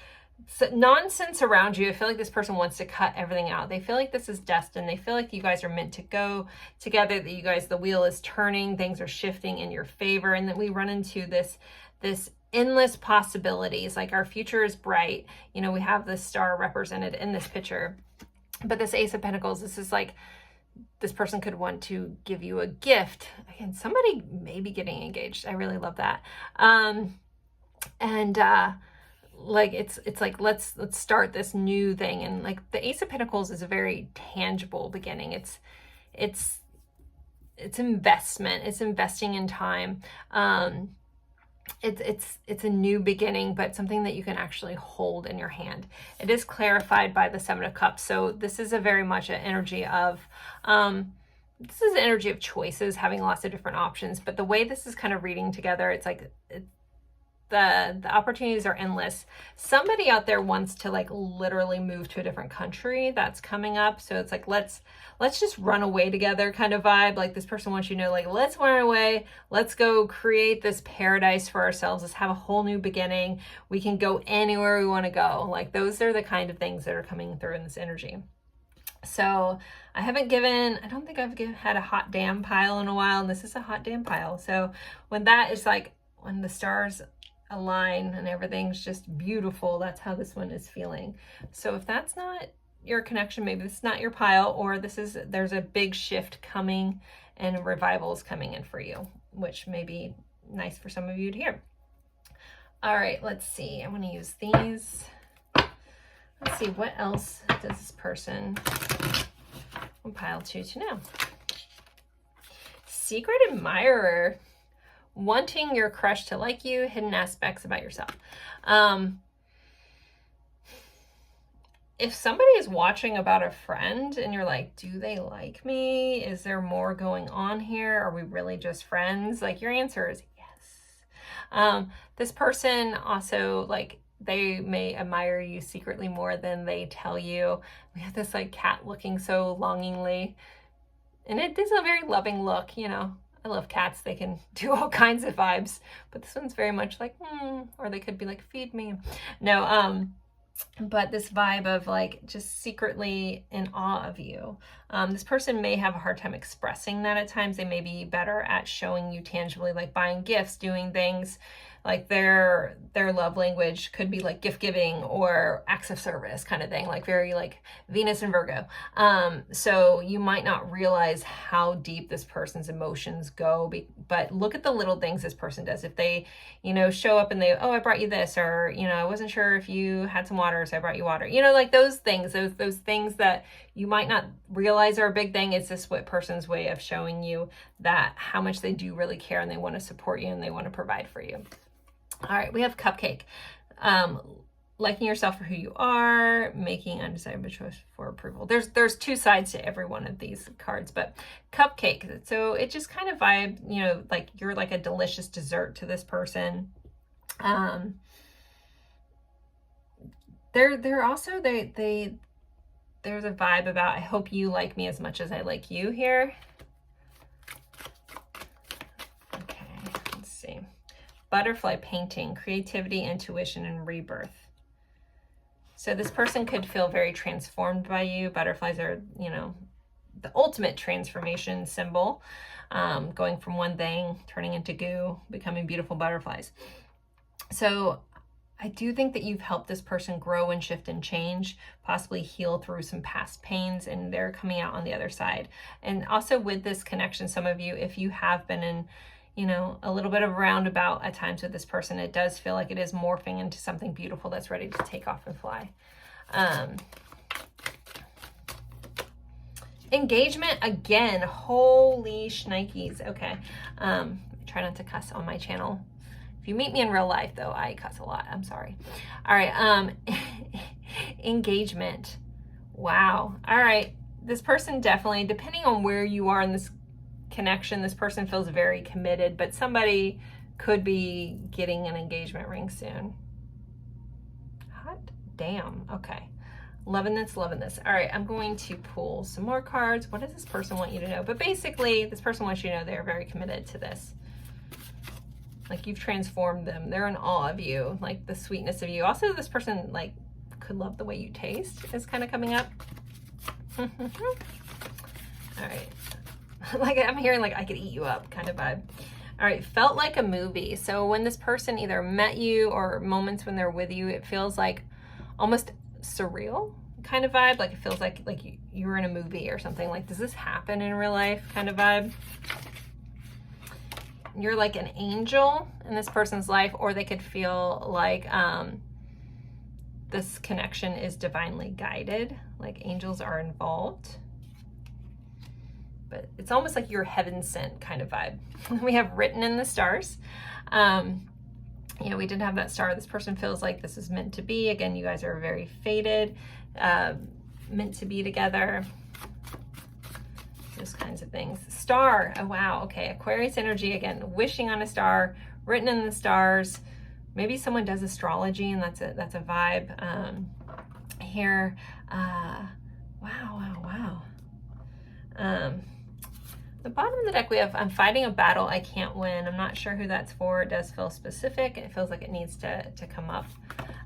nonsense around you, I feel like this person wants to cut everything out. They feel like this is destined. They feel like you guys are meant to go together, that you guys, the wheel is turning, things are shifting in your favor, and that we run into this endless possibilities. Like our future is bright. We have this star represented in this picture, but this Ace of Pentacles, this is like, this person could want to give you a gift. Again, somebody may be getting engaged. I really love that. Like it's like, let's start this new thing. And like the Ace of Pentacles is a very tangible beginning. It's investment. It's investing in time. It's a new beginning, but something that you can actually hold in your hand. It is clarified by the Seven of Cups. So this is a very much an energy of, this is an energy of choices, having lots of different options. But the way this is kind of reading together, it's like the opportunities are endless. Somebody out there wants to like literally move to a different country. That's coming up. So it's like, let's just run away together kind of vibe. Like this person wants you to know, like, let's run away. Let's go create this paradise for ourselves. Let's have a whole new beginning. We can go anywhere we want to go. Like those are the kind of things that are coming through in this energy. So I don't think I've had a hot damn pile in a while, and this is a hot damn pile. So when that is like, when the stars align and everything's just beautiful, that's how this one is feeling. So if that's not your connection, maybe this is not your pile, or there's a big shift coming and revival is coming in for you, which may be nice for some of you to hear. All right, let's see. I'm going to use these. Let's see, what else does this person on pile 2 to know? Secret admirer. Wanting your crush to like you, hidden aspects about yourself. If somebody is watching about a friend and you're like, do they like me? Is there more going on here? Are we really just friends? Like your answer is yes. This person also, like, they may admire you secretly more than they tell you. We have this like cat looking so longingly, and it is a very loving look, I love cats. They can do all kinds of vibes, but this one's very much like, or they could be like, feed me. No, but this vibe of like just secretly in awe of you. This person may have a hard time expressing that at times. They may be better at showing you tangibly, like buying gifts, doing things. Like their love language could be like gift giving or acts of service kind of thing, like very like Venus and Virgo. So you might not realize how deep this person's emotions go, but look at the little things this person does. If they, you know, show up and they, oh, I brought you this, or, you know, I wasn't sure if you had some water, so I brought you water. You know, like those things, those things that you might not realize are a big thing. It's this person's way of showing you that how much they do really care and they want to support you and they want to provide for you. All right, we have Cupcake. Liking yourself for who you are, making undesirable choice for approval. There's two sides to every one of these cards, but Cupcake. So it just kind of vibe, you know, like you're like a delicious dessert to this person. They're also there's a vibe about I hope you like me as much as I like you here. Okay, let's see. Butterfly painting, creativity, intuition, and rebirth. So this person could feel very transformed by you. Butterflies are, you know, the ultimate transformation symbol. Going from one thing, turning into goo, becoming beautiful butterflies. So I do think that you've helped this person grow and shift and change, possibly heal through some past pains, and they're coming out on the other side. And also with this connection, some of you, if you have been in, you know, a little bit of roundabout at times with this person, it does feel like it is morphing into something beautiful that's ready to take off and fly. Engagement again. Holy shnikes. Okay. Try not to cuss on my channel. If you meet me in real life, though, I cuss a lot. I'm sorry. All right. Engagement. Wow. All right. This person definitely, depending on where you are in this connection, this person feels very committed, but somebody could be getting an engagement ring soon. Hot damn. Okay. Loving this, loving this. All right, I'm going to pull some more cards. What does this person want you to know? But basically, this person wants you to know they're very committed to this. Like you've transformed them. They're in awe of you, like the sweetness of you. Also, this person like could love the way you taste is kind of coming up. All right. Like I'm hearing like I could eat you up kind of vibe. All right, felt like a movie. So when this person either met you or moments when they're with you, it feels like almost surreal kind of vibe. Like it feels like you're in a movie or something. Like, does this happen in real life kind of vibe? You're like an angel in this person's life, or they could feel like this connection is divinely guided, like angels are involved. But it's almost like you're heaven sent kind of vibe. We have written in the stars. You know, we did have that star. This person feels like this is meant to be. Again, you guys are very fated, meant to be together. Those kinds of things. Star. Oh, wow. Okay. Aquarius energy. Again, wishing on a star, written in the stars. Maybe someone does astrology and that's a vibe here. Wow. The bottom of the deck we have, I'm fighting a battle I can't win. I'm not sure who that's for. It does feel specific. It feels like it needs to come up.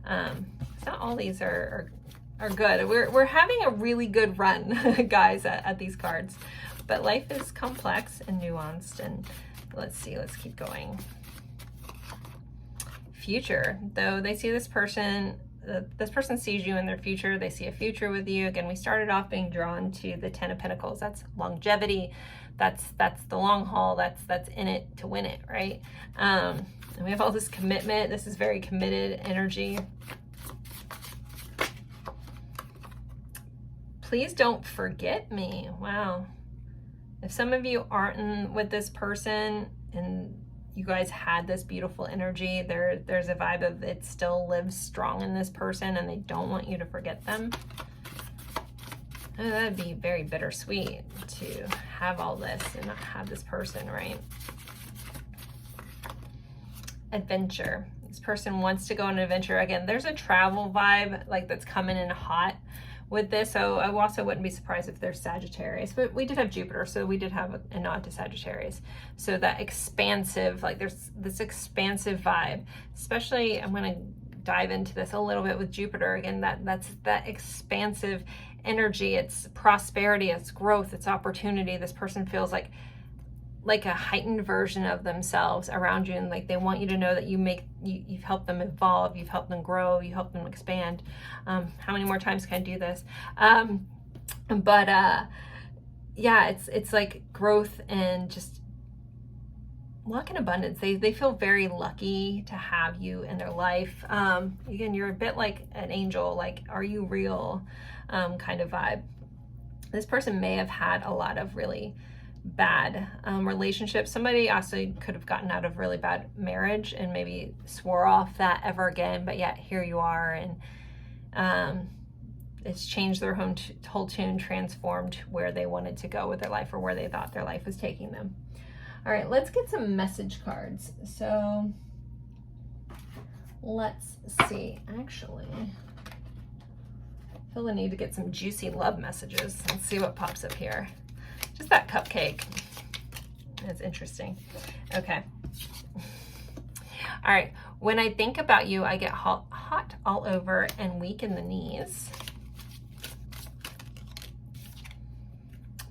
So not all these are good. We're having a really good run, guys, at these cards. But life is complex and nuanced. And let's see, let's keep going. Future. Though they see this person sees you in their future. They see a future with you. Again, we started off being drawn to the 10 of Pentacles. That's longevity. That's the long haul. That's in it to win it, right? And we have all this commitment. This is very committed energy. Please don't forget me. Wow. If some of you aren't with this person and you guys had this beautiful energy, there's a vibe of it still lives strong in this person and they don't want you to forget them. Oh, that'd be very bittersweet to have all this and not have this person, right? Adventure. This person wants to go on an adventure. Again, there's a travel vibe like that's coming in hot with this. So I also wouldn't be surprised if there's Sagittarius, but we did have Jupiter, so we did have a nod to Sagittarius. So that expansive, like there's this expansive vibe, especially I'm going to dive into this a little bit with Jupiter again. That's that expansive energy. It's prosperity, it's growth, it's opportunity. This person feels like a heightened version of themselves around you, and like they want you to know that you've helped them evolve, you've helped them grow, you helped them expand. How many more times can I do this? Yeah, it's like growth and just luck and abundance. They feel very lucky to have you in their life. Again, you're a bit like an angel, like, are you real kind of vibe. This person may have had a lot of really bad relationships. Somebody also could have gotten out of really bad marriage and maybe swore off that ever again, but yet here you are, and it's changed their whole tune, transformed where they wanted to go with their life or where they thought their life was taking them. All right, let's get some message cards. So let's see. Actually, I feel the need to get some juicy love messages. Let's see what pops up here. Just that cupcake. That's interesting. Okay. All right. When I think about you, I get hot all over and weak in the knees.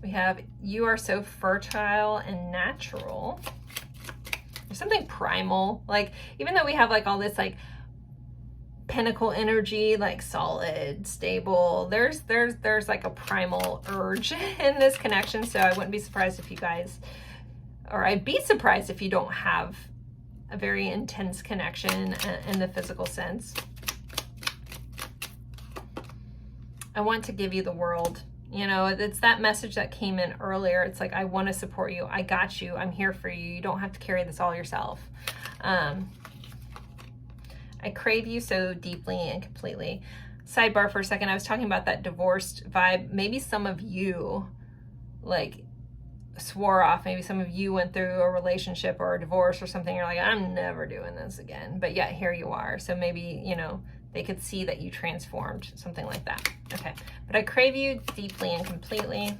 We have, you are so fertile and natural. There's something primal. Like, even though we have like all this like Pentacle energy, like solid, stable, there's like a primal urge in this connection. So I wouldn't be surprised if you guys, or I'd be surprised if you don't have a very intense connection in the physical sense. I want to give you the world. You know, it's that message that came in earlier. It's like, I want to support you. I got you. I'm here for you. You don't have to carry this all yourself. I crave you so deeply and completely. Sidebar for a second. I was talking about that divorced vibe. Maybe some of you like swore off. Maybe some of you went through a relationship or a divorce or something. You're like, I'm never doing this again. But yet here you are. So maybe, you know, they could see that you transformed, something like that. Okay. But I crave you deeply and completely.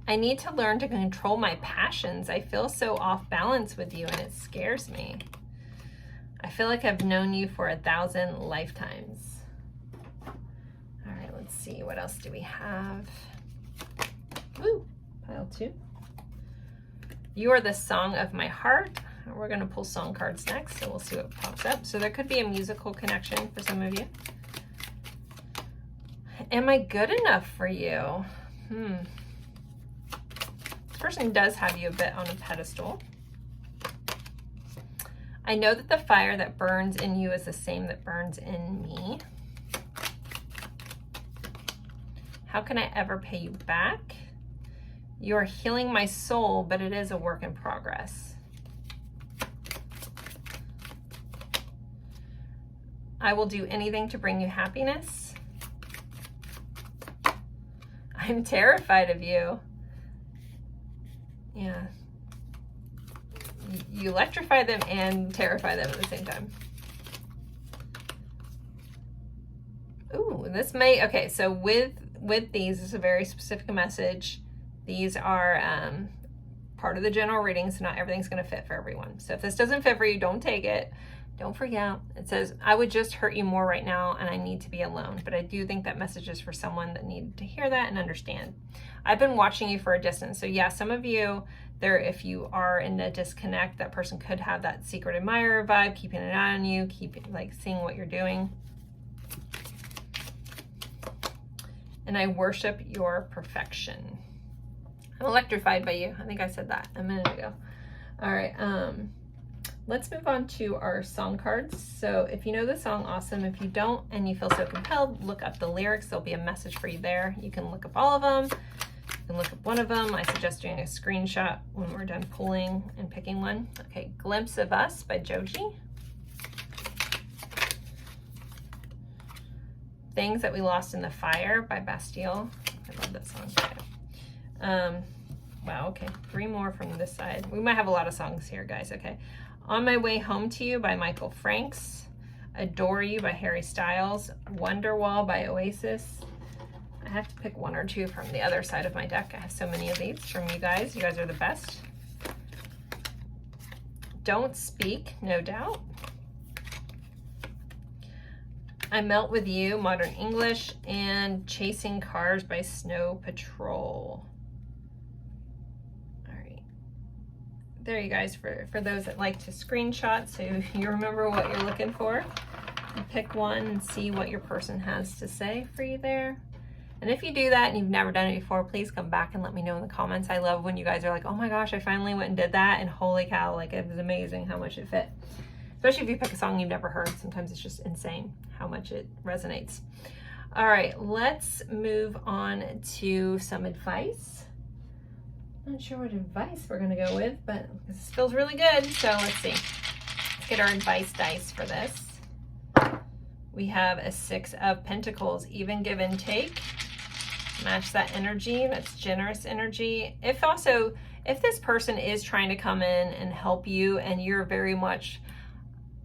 I need to learn to control my passions. I feel so off balance with you and it scares me. I feel like I've known you for 1,000 lifetimes. All right, let's see. What else do we have? Ooh, pile 2. You are the song of my heart. We're going to pull song cards next, so we'll see what pops up. So there could be a musical connection for some of you. Am I good enough for you? This person does have you a bit on a pedestal. I know that the fire that burns in you is the same that burns in me. How can I ever pay you back? You are healing my soul, but it is a work in progress. I will do anything to bring you happiness. I'm terrified of you. Yeah. You electrify them and terrify them at the same time. Ooh, this may, okay, so with these, this is a very specific message. These are part of the general reading, so not everything's going to fit for everyone. So if this doesn't fit for you, don't take it. Don't forget. It says, I would just hurt you more right now and I need to be alone. But I do think that message is for someone that needed to hear that and understand. I've been watching you for a distance. So yeah, some of you, if you are in a disconnect, that person could have that secret admirer vibe, keeping an eye on you, like seeing what you're doing. And I worship your perfection. I'm electrified by you. I think I said that a minute ago. All right. Let's move on to our song cards. So if you know the song, awesome. If you don't and you feel so compelled, look up the lyrics. There'll be a message for you there. You can look up all of them. You can look up one of them. I suggest doing a screenshot when we're done pulling and picking one. Okay, Glimpse of Us by Joji. Things That We Lost in the Fire by Bastille. I love that song. Wow, okay. 3 more from this side. We might have a lot of songs here, guys. Okay. On My Way Home to You by Michael Franks. Adore You by Harry Styles, Wonderwall by Oasis. I have to pick one or two from the other side of my deck. I have so many of these from you guys. You guys are the best. Don't Speak, No Doubt. I Melt With You, Modern English, and Chasing Cars by Snow Patrol. All right. There you guys, for those that like to screenshot so you remember what you're looking for. You pick one and see what your person has to say for you there. And if you do that and you've never done it before, please come back and let me know in the comments. I love when you guys are like, oh my gosh, I finally went and did that, and holy cow, like it was amazing how much it fit. Especially if you pick a song you've never heard. Sometimes it's just insane how much it resonates. All right, let's move on to some advice. Not sure what advice we're gonna go with, but this feels really good. So let's see. Let's get our advice dice for this. We have a 6 of Pentacles, even give and take. Match that energy, that's generous energy. If this person is trying to come in and help you and you're very much,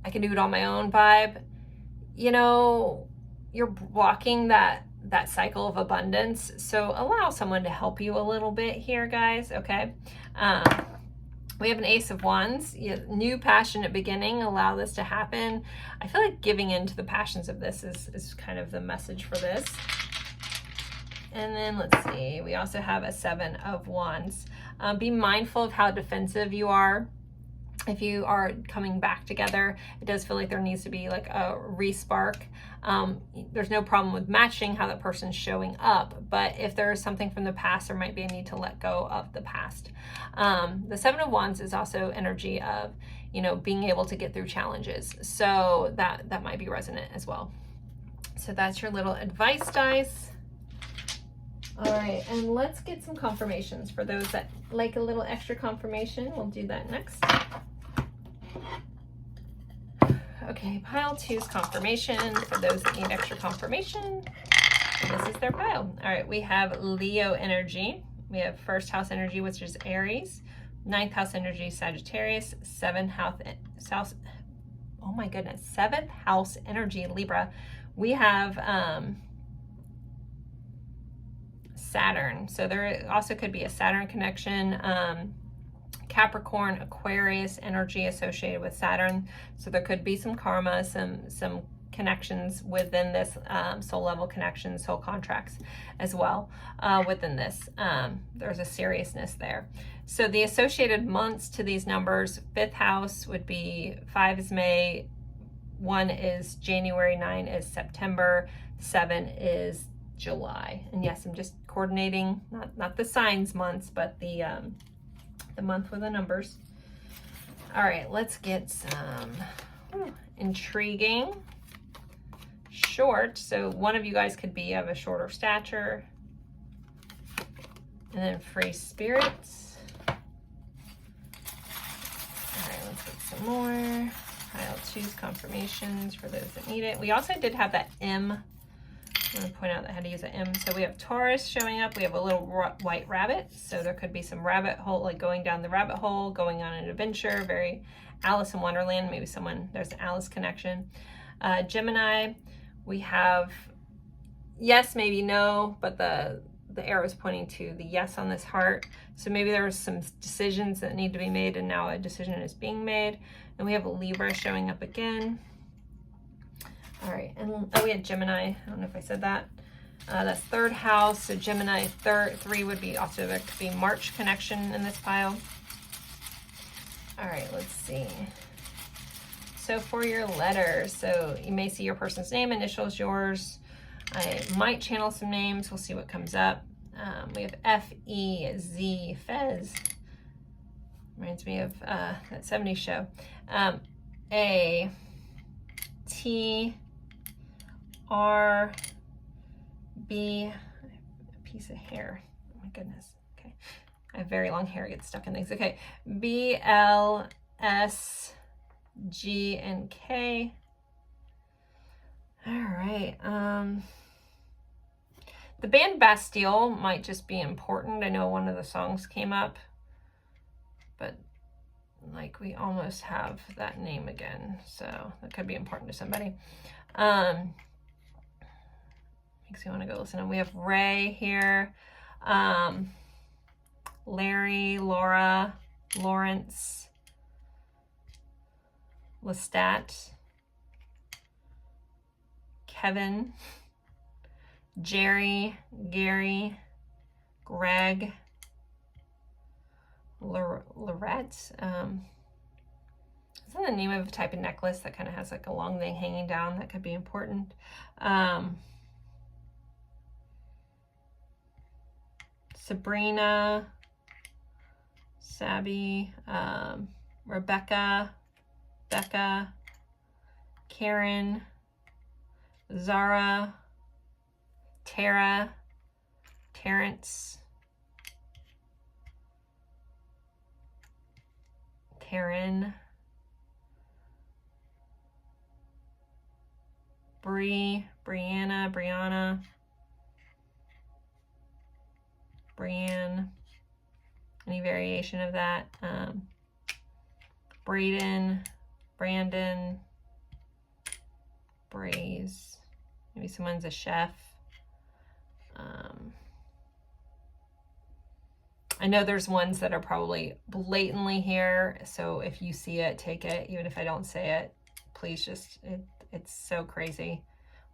I can do it on my own vibe, you know, you're blocking that cycle of abundance. So allow someone to help you a little bit here, guys, okay? We have an Ace of Wands, new passionate beginning, allow this to happen. I feel like giving into the passions of this is kind of the message for this. And then let's see, we also have a 7 of Wands. Be mindful of how defensive you are. If you are coming back together, it does feel like there needs to be like a re-spark. There's no problem with matching how that person's showing up, but if there is something from the past, there might be a need to let go of the past. The 7 of Wands is also energy of, you know, being able to get through challenges. So that might be resonant as well. So that's your little advice dice. All right, and let's get some confirmations for those that like a little extra confirmation. We'll do that next. Okay, pile 2's confirmation for those that need extra confirmation. And this is their pile. All right, we have Leo energy. We have 1st house energy, which is Aries. 9th house energy, Sagittarius. 7th house, oh my goodness, 7th house energy, Libra. We have Saturn. So there also could be a Saturn connection. Capricorn, Aquarius energy associated with Saturn. So there could be some karma, some connections within this, soul level connections, soul contracts as well within this. There's a seriousness there. So the associated months to these numbers, 5th house would be 5 is May, 1 is January, 9 is September, 7 is July. And yes, I'm just coordinating, not the signs months, but the month with the numbers. All right, let's get some intriguing. Short, so one of you guys could be of a shorter stature. And then free spirits. All right, let's get some more. Pile 2's confirmations for those that need it. We also did have that M. I'm going to point out that I had to use an M. So we have Taurus showing up. We have a little white rabbit. So there could be some rabbit hole, like going down the rabbit hole, going on an adventure, very Alice in Wonderland. Maybe there's an Alice connection. Gemini, we have yes, maybe no, but the arrow is pointing to the yes on this heart. So maybe there was some decisions that need to be made and now a decision is being made. And we have a Libra showing up again. All right, and we had Gemini. I don't know if I said that. That's 3rd house. So Gemini 3 would be also, there could be March connection in this pile. All right, let's see. So for your letters, so you may see your person's name, initials yours. I might channel some names. We'll see what comes up. We have F-E-Z, Fez. Reminds me of that 70s show. A, T, R, B, a piece of hair. Oh my goodness. Okay. I have very long hair, gets stuck in things. Okay. B, L, S, G, and K. All right. The band Bastille might just be important. I know one of the songs came up, but like we almost have that name again, so that could be important to somebody. Makes me want to go listen. And we have Ray here, Larry, Laura, Lawrence, Lestat, Kevin, Jerry, Gary, Greg, Lorette. Is that the name of a type of necklace that kind of has like a long thing hanging down? That could be important. Sabrina, Sabby, Rebecca, Becca, Karen, Zara, Tara, Terrence, Taryn, Brianna, Brianne, any variation of that, Brandon, Braze, maybe someone's a chef. I know there's ones that are probably blatantly here, so if you see it, take it. Even if I don't say it, please just, it's so crazy.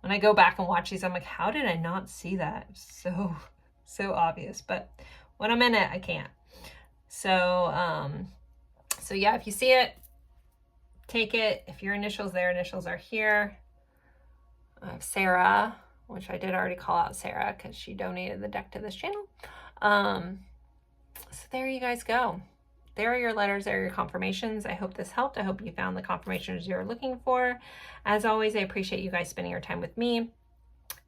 When I go back and watch these, I'm like, how did I not see that? So obvious, but when I'm in it, I can't. So yeah, if you see it, take it. If your initials there, initials are here. Sarah, which I did already call out Sarah because she donated the deck to this channel. So there you guys go. There are your letters, there are your confirmations. I hope this helped. I hope you found the confirmations you're looking for. As always, I appreciate you guys spending your time with me.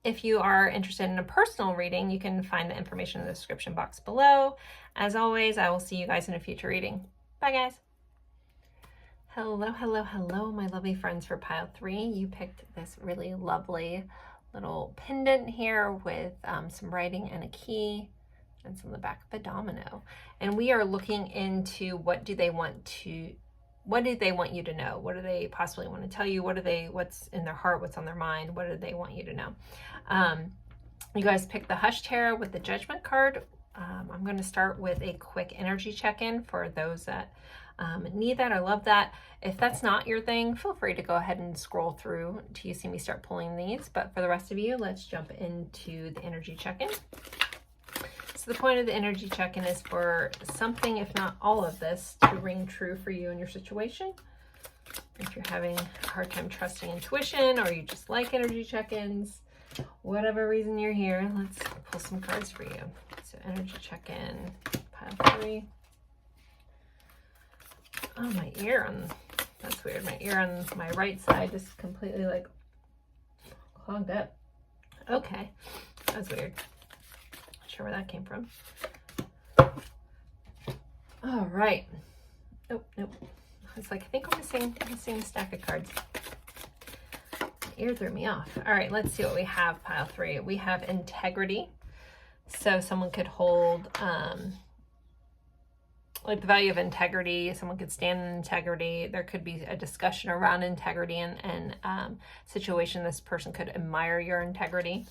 If you are interested in a personal reading, you can find the information in the description box below. As always, I will see you guys in a future reading. Bye, guys. Hello, my lovely friends for pile 3. You picked this really lovely little pendant here with some writing and a key. And it's on the back of a domino. And we are looking into what do they want you to know? What do they possibly want to tell you? What's in their heart? What's on their mind? What do they want you to know? You guys picked the Hush Tarot with the Judgment card. I'm going to start with a quick energy check-in for those that need that or love that. If that's not your thing, feel free to go ahead and scroll through until you see me start pulling these. But for the rest of you, let's jump into the energy check-in. So the point of the energy check-in is for something, if not all of this, to ring true for you in your situation. If you're having a hard time trusting intuition or you just like energy check-ins, whatever reason you're here, let's pull some cards for you. So energy check-in, pile 3. Oh, my ear that's weird. My ear on my right side just completely like clogged up. Okay, that's weird. Not sure where that came from. All right. Oh, nope. It's like, I think I'm missing a stack of cards. My ear threw me off. All right, let's see what we have, pile 3. We have integrity. So someone could hold, like the value of integrity. Someone could stand in integrity. There could be a discussion around integrity and situation. This person could admire your integrity.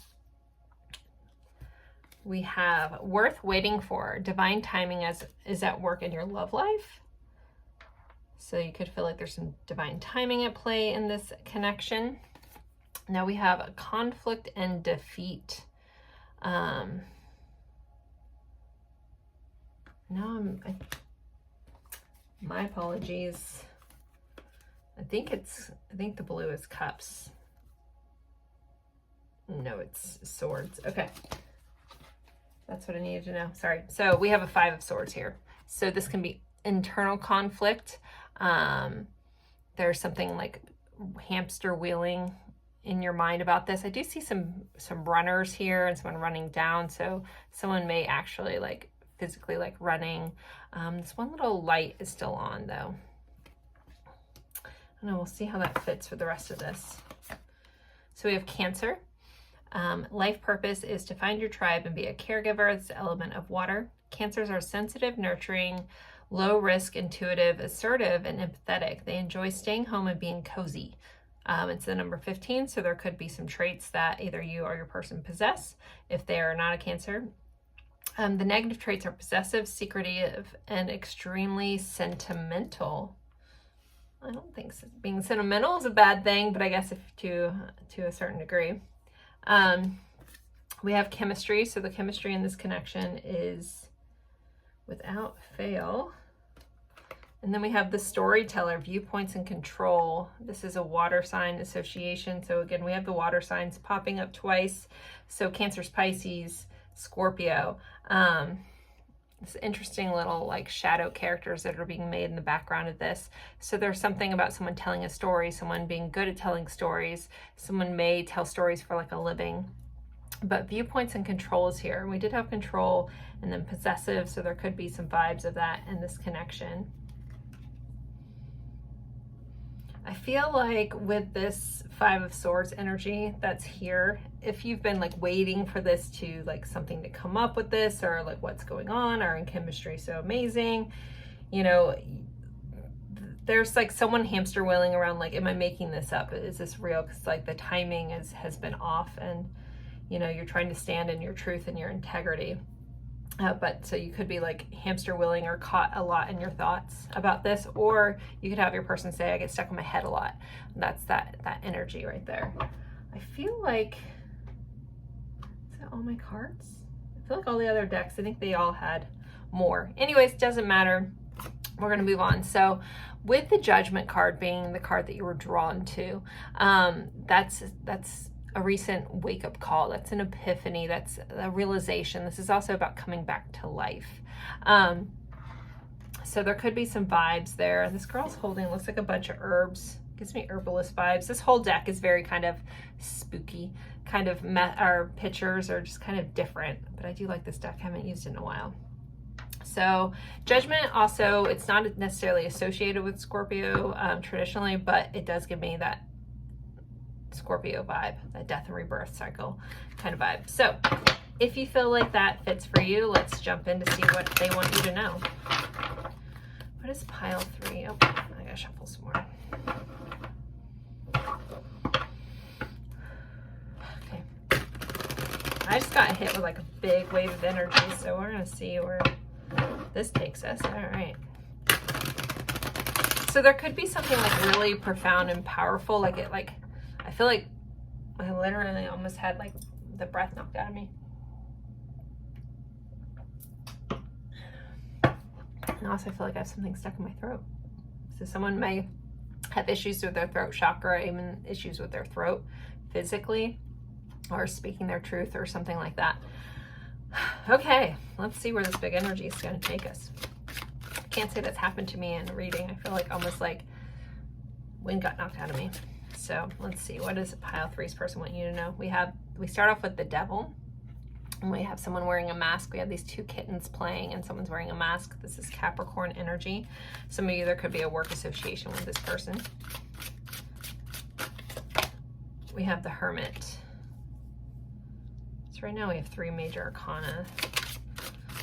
We have worth waiting for. Divine timing is at work in your love life. So you could feel like there's some divine timing at play in this connection. Now we have a conflict and defeat. My apologies. I think the blue is cups. No, it's swords. Okay. That's what I needed to know. Sorry. So we have a 5 of swords here. So this can be internal conflict. There's something like hamster wheeling in your mind about this. I do see some runners here and someone running down. So someone may actually like physically like running. This one little light is still on though. I don't know, we'll see how that fits for the rest of this. So we have Cancer. Life purpose is to find your tribe and be a caregiver. It's the element of water. Cancers are sensitive, nurturing, low risk, intuitive, assertive, and empathetic. They enjoy staying home and being cozy. It's the number 15, so there could be some traits that either you or your person possess if they are not a Cancer. The negative traits are possessive, secretive, and extremely sentimental. I don't think being sentimental is a bad thing, but I guess if to a certain degree. We have chemistry, so the chemistry in this connection is without fail. And then we have the storyteller, viewpoints and control. This is a water sign association. So again, we have the water signs popping up twice. So Cancer's Pisces, Scorpio. It's interesting little like shadow characters that are being made in the background of this. So there's something about someone telling a story, someone being good at telling stories. Someone may tell stories for like a living. But viewpoints and control is here. We did have control and then possessive, so there could be some vibes of that in this connection. I feel like with this 5 of Swords energy that's here, if you've been like waiting for this to like something to come up with this, or like what's going on, or in chemistry so amazing, you know, there's like someone hamster wheeling around like, am I making this up? Is this real? Because like the timing has been off, and you know, you're trying to stand in your truth and your integrity. But so you could be like hamster wheeling or caught a lot in your thoughts about this, or you could have your person say, I get stuck in my head a lot. And that's that energy right there. I feel like, is that all my cards? I feel like all the other decks, I think they all had more. Anyways, doesn't matter. We're going to move on. So with the Judgment card being the card that you were drawn to, that's a recent wake-up call. That's an epiphany. That's a realization. This is also about coming back to life. So there could be some vibes there. This girl's holding, looks like a bunch of herbs. Gives me herbalist vibes. This whole deck is very kind of spooky. Kind of our pictures are just kind of different. But I do like this deck. I haven't used it in a while. So Judgment also, it's not necessarily associated with Scorpio traditionally, but it does give me that Scorpio vibe, that death and rebirth cycle kind of vibe. So if you feel like that fits for you, let's jump in to see what they want you to know. What is pile 3? Oh, I gotta shuffle some more. Okay. I just got hit with like a big wave of energy, so we're gonna see where this takes us. All right. So there could be something like really profound and powerful, like it like, I feel like I literally almost had like the breath knocked out of me. And also I feel like I have something stuck in my throat. So someone may have issues with their throat chakra, even issues with their throat physically, or speaking their truth or something like that. Okay, let's see where this big energy is going to take us. I can't say that's happened to me in reading. I feel like almost like wind got knocked out of me. So let's see, what does pile 3's person want you to know? We start off with the Devil, and we have someone wearing a mask. We have these 2 kittens playing, and someone's wearing a mask. This is Capricorn energy. Some of you, there could be a work association with this person. We have the Hermit. So right now we have 3 major arcana.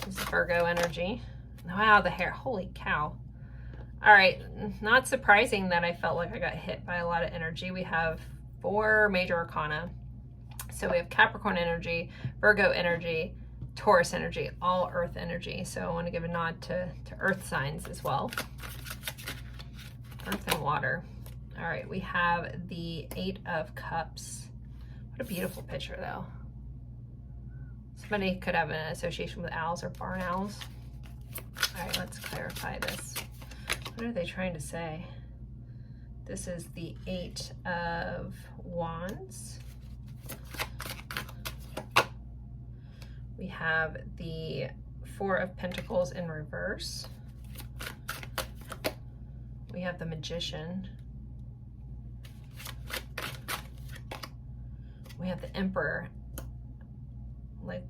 This is Virgo energy. Wow, the hair, holy cow. All right, not surprising that I felt like I got hit by a lot of energy. We have 4 major arcana. So we have Capricorn energy, Virgo energy, Taurus energy, all earth energy. So I want to give a nod to earth signs as well. Earth and water. All right, we have the 8 of Cups. What a beautiful picture though. Somebody could have an association with owls or barn owls. All right, let's clarify this. What are they trying to say? This is the 8 of Wands. We have the 4 of Pentacles in reverse. We have the Magician. We have the Emperor. Like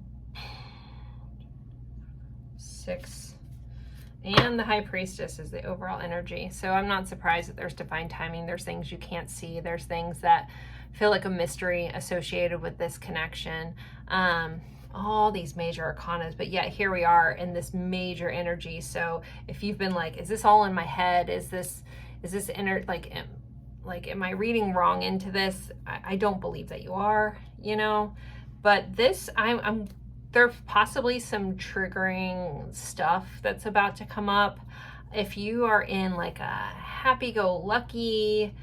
6. And the High Priestess is the overall energy. So I'm not surprised that there's divine timing. There's things you can't see. There's things that feel like a mystery associated with this connection. all these major arcanas, but yet here we are in this major energy. So if you've been like, is this all in my head? Is this inner, like am I reading wrong into this? I don't believe that you are, you know, but this, there's possibly some triggering stuff that's about to come up. If you are in like a happy-go-lucky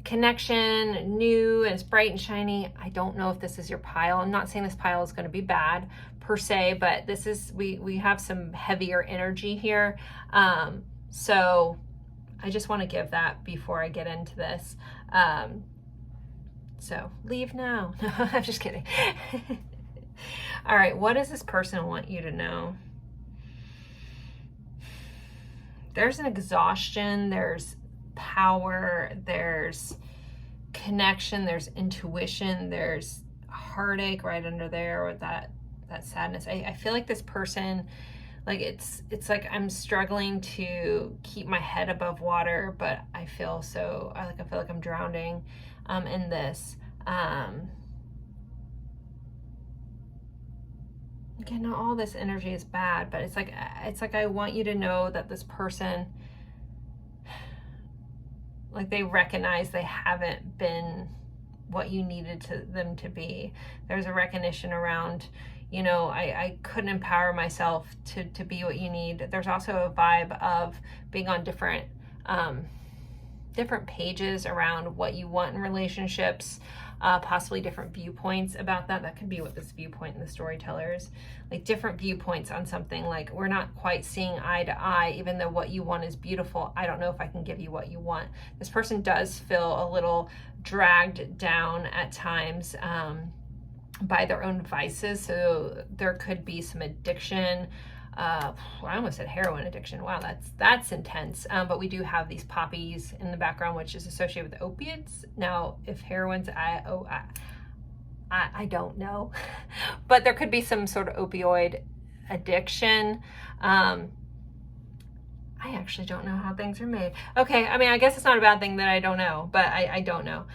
connection, new and it's bright and shiny, I don't know if this is your pile. I'm not saying this pile is going to be bad per se, but this is, we have some heavier energy here. So I just want to give that before I get into this. So leave now. No, I'm just kidding. All right, what does this person want you to know? There's an exhaustion, there's power, there's connection, there's intuition, there's heartache right under there with that sadness. I feel like this person, like it's like I'm struggling to keep my head above water, but I feel like I'm drowning in this. Again, not all this energy is bad, but it's like I want you to know that this person, like, they recognize they haven't been what you needed them to be. There's a recognition around, you know, I couldn't empower myself to be what you need. There's also a vibe of being on different pages around what you want in relationships, possibly different viewpoints about that. That could be what this viewpoint in the storyteller is, like different viewpoints on something. Like, we're not quite seeing eye to eye, even though what you want is beautiful. I don't know if I can give you what you want. This person does feel a little dragged down at times by their own vices. So there could be some addiction. I almost said heroin addiction. Wow, that's intense. But we do have these poppies in the background, which is associated with opiates. Now, if heroin's, I don't know, but there could be some sort of opioid addiction. I actually don't know how things are made. Okay, I mean, I guess it's not a bad thing that I don't know, but I don't know.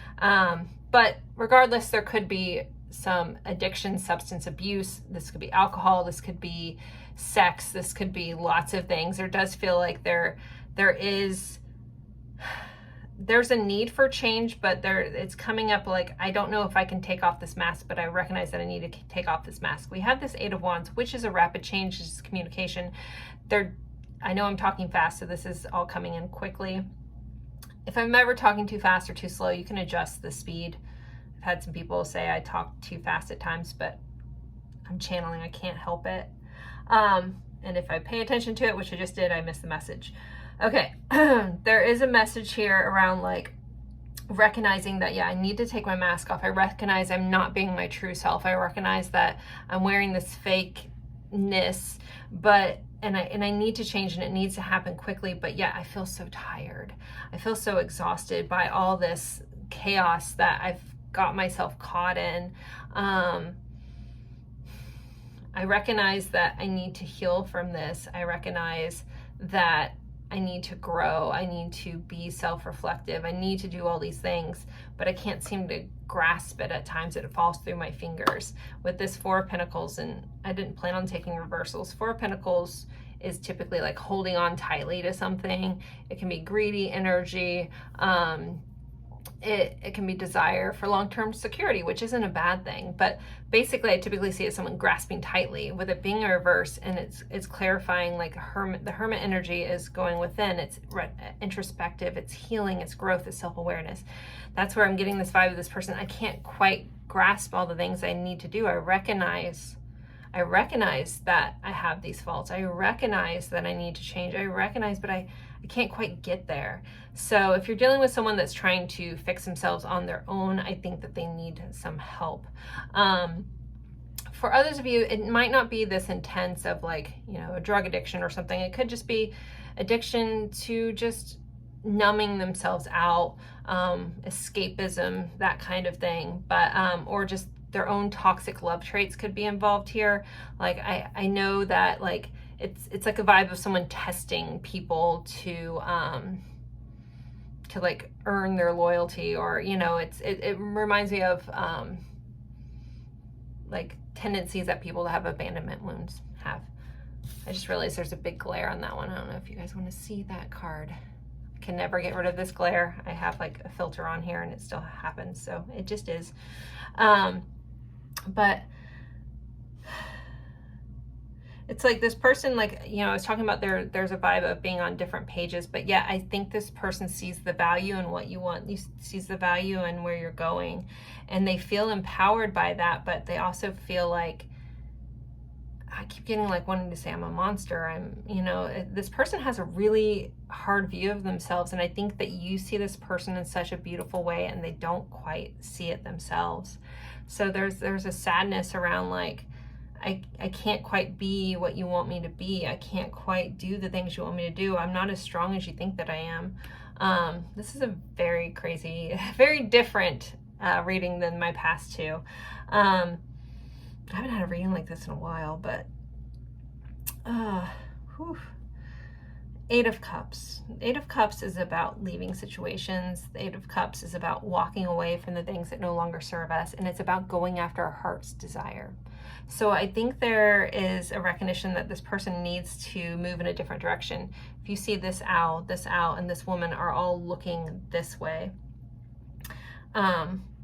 But regardless, there could be some addiction, substance abuse. This could be alcohol. This could be sex. This could be lots of things. There does feel like there's a need for change, but it's coming up like, I don't know if I can take off this mask, but I recognize that I need to take off this mask. We have this 8 of Wands, which is a rapid change, this is communication. I know I'm talking fast, so this is all coming in quickly. If I'm ever talking too fast or too slow, you can adjust the speed. I've had some people say I talk too fast at times, but I'm channeling, I can't help it. And if I pay attention to it, which I just did, I missed the message. Okay, there is a message here around like recognizing that, yeah, I need to take my mask off. I recognize I'm not being my true self. I recognize that I'm wearing this fakeness, and I need to change, and it needs to happen quickly, but yet I feel so tired. I feel so exhausted by all this chaos that I've got myself caught in. I recognize that I need to heal from this. I recognize that I need to grow. I need to be self-reflective. I need to do all these things, but I can't seem to grasp it at times. It falls through my fingers. With this 4 of Pentacles, and I didn't plan on taking reversals. 4 of Pentacles is typically like holding on tightly to something. It can be greedy energy. It can be desire for long-term security, which isn't a bad thing, but basically I typically see it as someone grasping tightly, with it being a reverse, and it's clarifying, like the hermit energy is going within, it's introspective, it's healing, it's growth, it's self-awareness. That's where I'm getting this vibe of this person. I can't quite grasp all the things I need to do. I recognize that I have these faults. I recognize that I need to change. I recognize, but I can't quite get there. So if you're dealing with someone that's trying to fix themselves on their own, I think that they need some help. For others of you, it might not be this intense of like, you know, a drug addiction or something. It could just be addiction to just numbing themselves out, escapism, that kind of thing. But or just their own toxic love traits could be involved here. Like I know that like it's like a vibe of someone testing people to like earn their loyalty, or you know, it reminds me of like tendencies that people that have abandonment wounds have. I just realized there's a big glare on that one. I don't know if you guys want to see that card. I can never get rid of this glare. I have like a filter on here and it still happens, so it just is. But it's like this person, like, you know, I was talking about there's a vibe of being on different pages, but yeah, I think this person sees the value in what you want, sees the value in where you're going, and they feel empowered by that, but they also feel like, I keep getting like wanting to say I'm a monster. You know, this person has a really hard view of themselves, and I think that you see this person in such a beautiful way and they don't quite see it themselves. So there's a sadness around like, I can't quite be what you want me to be. I can't quite do the things you want me to do. I'm not as strong as you think that I am. This is a very crazy, very different reading than my past two. I haven't had a reading like this in a while, but Eight of Cups. Eight of Cups is about leaving situations. The Eight of Cups is about walking away from the things that no longer serve us, and it's about going after our heart's desire. So I think there is a recognition that this person needs to move in a different direction. If you see this owl, and this woman are all looking this way.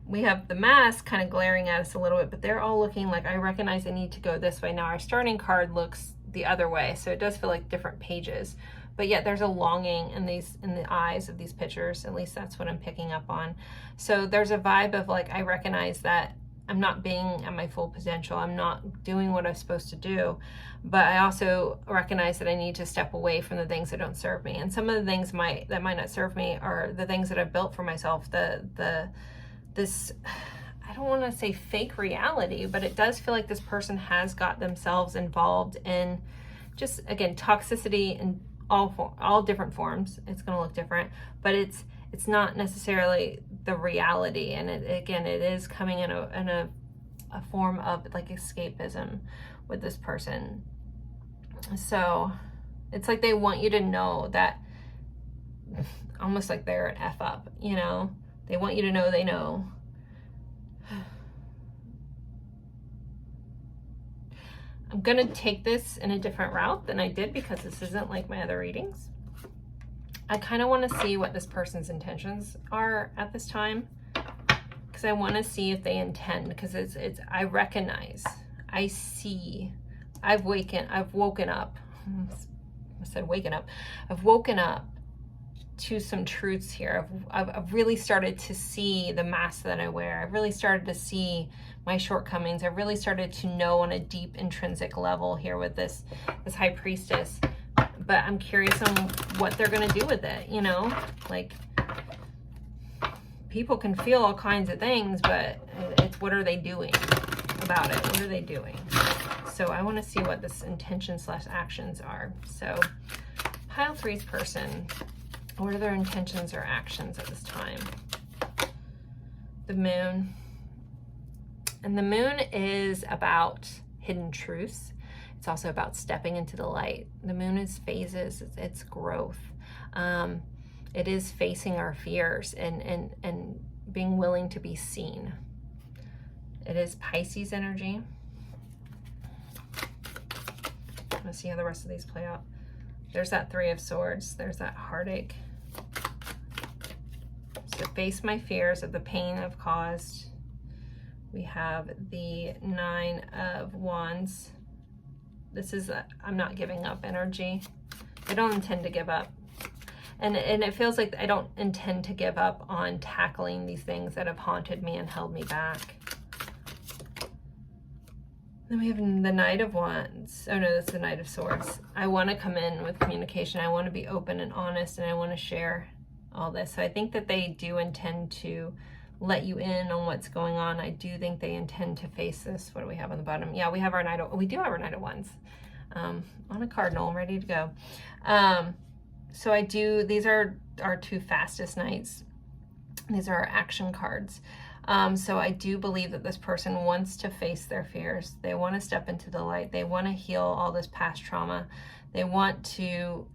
We have the mask kind of glaring at us a little bit, but they're all looking like, I recognize I need to go this way. Now our starting card looks the other way, so it does feel like different pages. But yet there's a longing in the eyes of these pictures. At least that's what I'm picking up on. So there's a vibe of like, I recognize that I'm not being at my full potential. I'm not doing what I'm supposed to do. But I also recognize that I need to step away from the things that don't serve me. And some of the things that might not serve me are the things that I've built for myself. This, I don't want to say fake reality, but it does feel like this person has got themselves involved in just, again, toxicity in all different forms. It's going to look different, but it's not necessarily the reality. And it is coming in a form of like escapism with this person. So it's like they want you to know that, almost like they're an F up, you know? They want you to know they know. I'm going to take this in a different route than I did because this isn't like my other readings. I kind of want to see what this person's intentions are at this time, because I want to see if they intend, because I recognize, I see, I've woken up. I said waking up. I've woken up to some truths here. I've really started to see the mask that I wear. I've really started to see my shortcomings. I've really started to know on a deep intrinsic level here with this high priestess. But I'm curious on what they're going to do with it, you know? Like, people can feel all kinds of things, but it's what are they doing about it? What are they doing? So I want to see what this intention/actions are. So pile 3's person, what are their intentions or actions at this time? The moon. And the moon is about hidden truths. It's also about stepping into the light. The moon is phases, it's growth. It is facing our fears and being willing to be seen. It is Pisces energy. Let's see how the rest of these play out. There's that 3 of Swords. There's that heartache. So face my fears of the pain I've caused. We have the 9 of Wands. This is I'm not giving up energy. I don't intend to give up. And it feels like I don't intend to give up on tackling these things that have haunted me and held me back. Then we have the Knight of Wands. Oh no, that's the Knight of Swords. I want to come in with communication. I want to be open and honest, and I want to share all this. So I think that they do intend to let you in on what's going on. I do think they intend to face this. What do we have on the bottom? Yeah, we have our we do have our Knight of Wands on a cardinal, ready to go. So I do, these are our 2 fastest knights. These are our action cards. So I do believe that this person wants to face their fears. They want to step into the light. They want to heal all this past trauma. They want to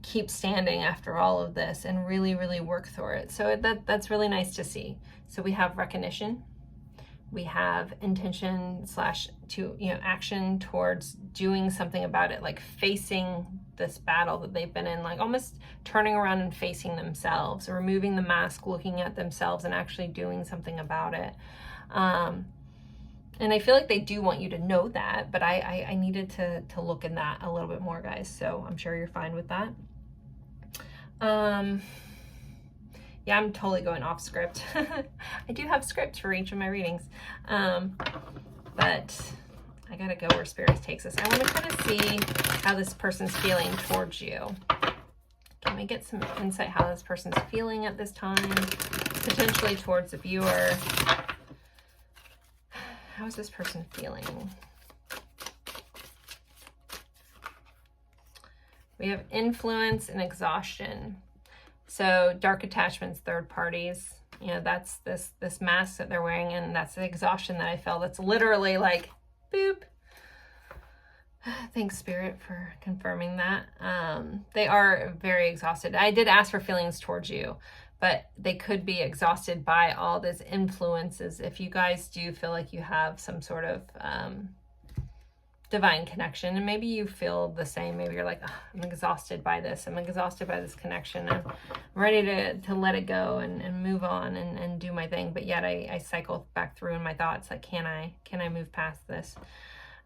keep standing after all of this and really, really work through it. So that's really nice to see. So we have recognition, We have intention slash to, you know, action towards doing something about it, like facing this battle that they've been in, like almost turning around and facing themselves, removing the mask, looking at themselves and actually doing something about it. And I feel like they do want you to know that, but I needed to look in that a little bit more, guys. So I'm sure you're fine with that. Yeah, I'm totally going off script. I do have scripts for each of my readings. But I gotta go where Spirit takes us. I want to kind of see how this person's feeling towards you. Can we get some insight how this person's feeling at this time? Potentially towards the viewer. How is this person feeling? We have influence and exhaustion. So dark attachments, third parties, you know, that's this mask that they're wearing, and that's the exhaustion that I felt. That's literally like, boop. Thanks, Spirit, for confirming that. They are very exhausted. I did ask for feelings towards you, but they could be exhausted by all these influences. If you guys do feel like you have some sort of divine connection, and maybe you feel the same, maybe you're like, oh, I'm exhausted by this, I'm exhausted by this connection, I'm ready to let it go and move on and do my thing, but yet I cycle back through in my thoughts like, can I move past this?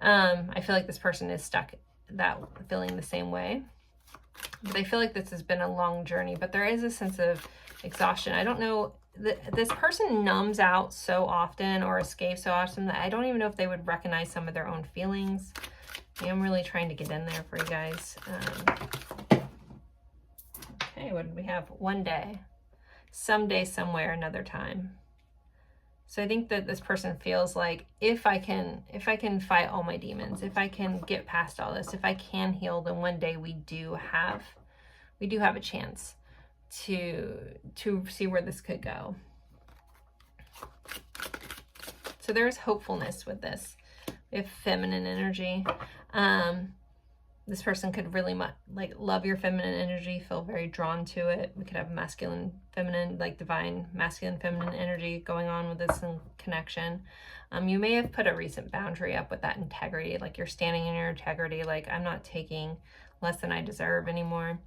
I feel like this person is stuck feeling the same way, but I feel like this has been a long journey, but there is a sense of exhaustion. I don't know, this person numbs out so often or escapes so often that I don't even know if they would recognize some of their own feelings. I'm really trying to get in there for you guys. Okay, what did we have? One day, someday, somewhere, another time. So I think that this person feels like if I can fight all my demons, if I can get past all this, if I can heal, then one day we do have a chance to see where this could go. So there's hopefulness with this. We have feminine energy. This person could really like love your feminine energy, feel very drawn to it. We could have masculine, feminine, like divine masculine, feminine energy going on with this connection. You may have put a recent boundary up with that integrity, like you're standing in your integrity, like I'm not taking less than I deserve anymore.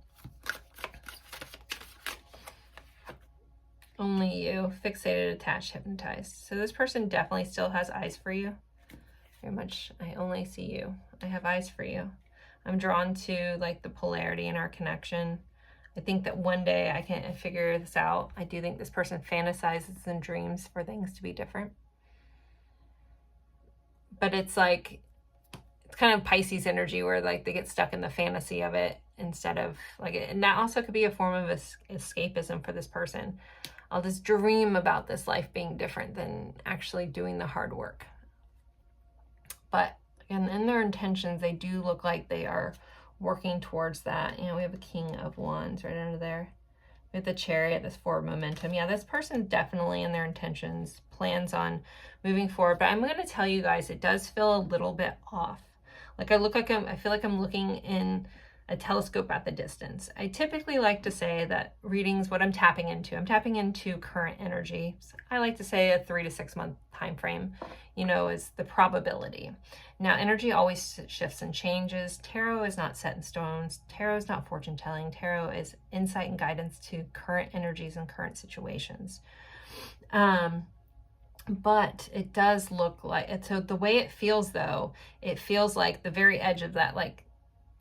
Only you, fixated, attached, hypnotized. So this person definitely still has eyes for you. Very much, I only see you. I have eyes for you. I'm drawn to like the polarity in our connection. I think that one day I can figure this out. I do think this person fantasizes and dreams for things to be different. But it's like, it's kind of Pisces energy where like they get stuck in the fantasy of it instead of like, and that also could be a form of escapism for this person. I'll just dream about this life being different than actually doing the hard work. But again, in their intentions, they do look like they are working towards that. You know, we have a King of Wands right under there. We have the Chariot, this forward momentum. Yeah, this person definitely in their intentions plans on moving forward. But I'm going to tell you guys, it does feel a little bit off. Like I feel like I'm looking in a telescope at the distance. I typically like to say that readings, what I'm tapping into current energy. So I like to say a 3 to 6 month time frame, you know, is the probability. Now, energy always shifts and changes. Tarot is not set in stones. Tarot is not fortune telling. Tarot is insight and guidance to current energies and current situations. But it does look like it. So the way it feels though, it feels like the very edge of that, like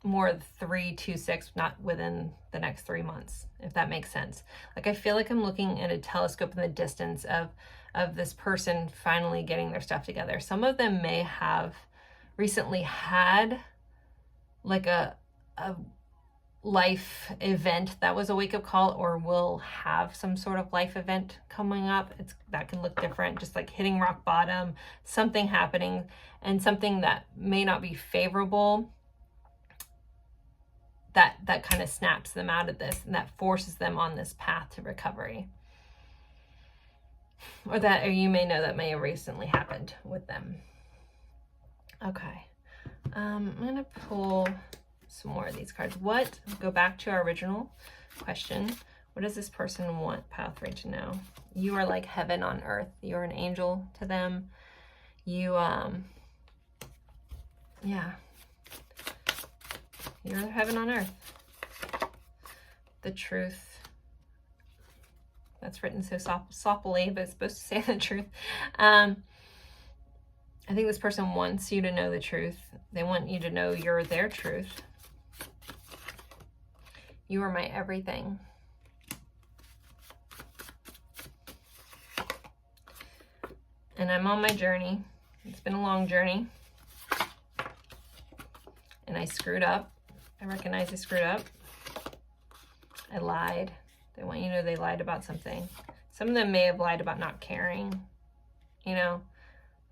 more 3 to 6, not within the next 3 months, if that makes sense. Like I feel like I'm looking at a telescope in the distance of this person finally getting their stuff together. Some of them may have recently had like a life event that was a wake-up call, or will have some sort of life event coming up. That can look different, just like hitting rock bottom, something happening, and something that may not be favorable, that kind of snaps them out of this, and that forces them on this path to recovery. Or you may know that may have recently happened with them. Okay, I'm gonna pull some more of these cards. Go back to our original question. What does this person want Pile 3 to know? You are like heaven on earth. You're an angel to them. You, yeah. You're heaven on earth. The truth. That's written so softly, but it's supposed to say the truth. I think this person wants you to know the truth. They want you to know you're their truth. You are my everything. And I'm on my journey. It's been a long journey. And I screwed up. I recognize I screwed up. I lied. They want you to know they lied about something. Some of them may have lied about not caring, you know,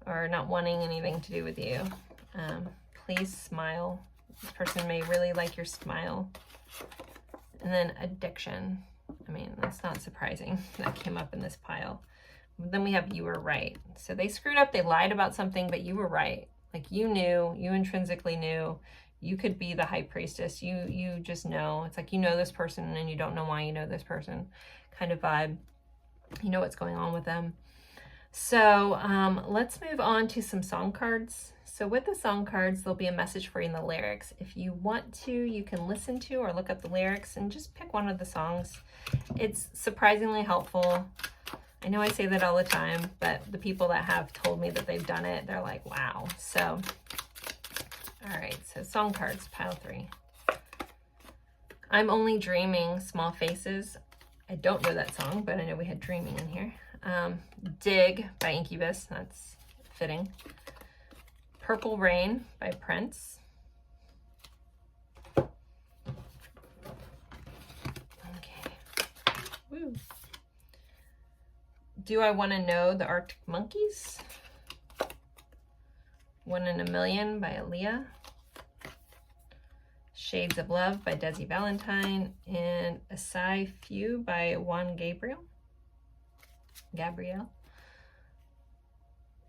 or not wanting anything to do with you. Please smile. This person may really like your smile. And then addiction. I mean, that's not surprising. That came up in this pile. Then we have you were right. So they screwed up. They lied about something, but you were right. Like you knew, you intrinsically knew. You could be the high priestess. You just know. It's like you know this person and you don't know why you know this person kind of vibe. You know what's going on with them. So let's move on to some song cards. So with the song cards, there'll be a message for you in the lyrics. If you want to, you can listen to or look up the lyrics and just pick one of the songs. It's surprisingly helpful. I know I say that all the time, but the people that have told me that they've done it, they're like, wow. So, all right, so song cards, pile 3. I'm Only Dreaming, Small Faces. I don't know that song, but I know we had Dreaming in here. Dig by Incubus, that's fitting. Purple Rain by Prince. Okay. Woo. Do I Want to Know the Arctic Monkeys? 1 in a Million by Aaliyah. Shades of Love by Desi Valentine. And Asai Few by Juan Gabriel.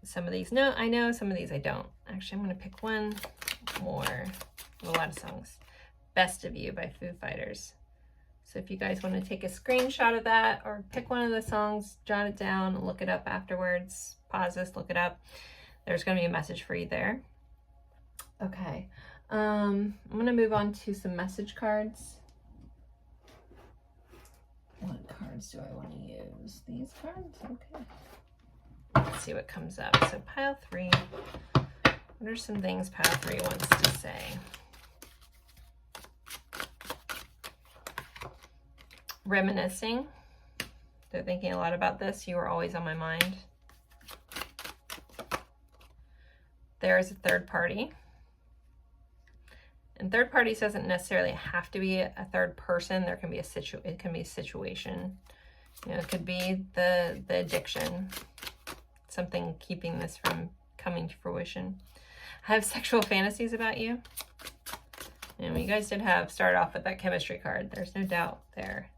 Some of these I know, some of these I don't. Actually, I'm going to pick one more. A lot of songs. Best of You by Foo Fighters. So if you guys want to take a screenshot of that or pick one of the songs, jot it down, look it up afterwards, pause this, look it up. There's going to be a message for you there. Okay. I'm going to move on to some message cards. What cards do I want to use? These cards? Okay. Let's see what comes up. So pile 3. What are some things pile 3 wants to say? Reminiscing. They're thinking a lot about this. You were always on my mind. There is a third party. And third parties doesn't necessarily have to be a third person. There can be it can be a situation. You know, it could be the addiction. Something keeping this from coming to fruition. I have sexual fantasies about you. And you guys did start off with that chemistry card. There's no doubt there.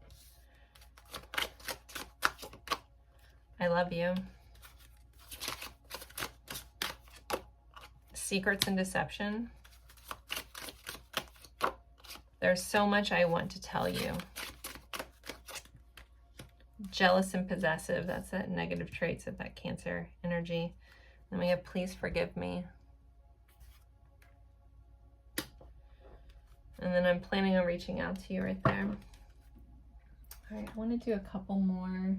I love you. Secrets and deception. There's so much I want to tell you. Jealous and possessive. That's that negative traits of that Cancer energy. Then we have please forgive me. And then I'm planning on reaching out to you right there. All right, I want to do a couple more.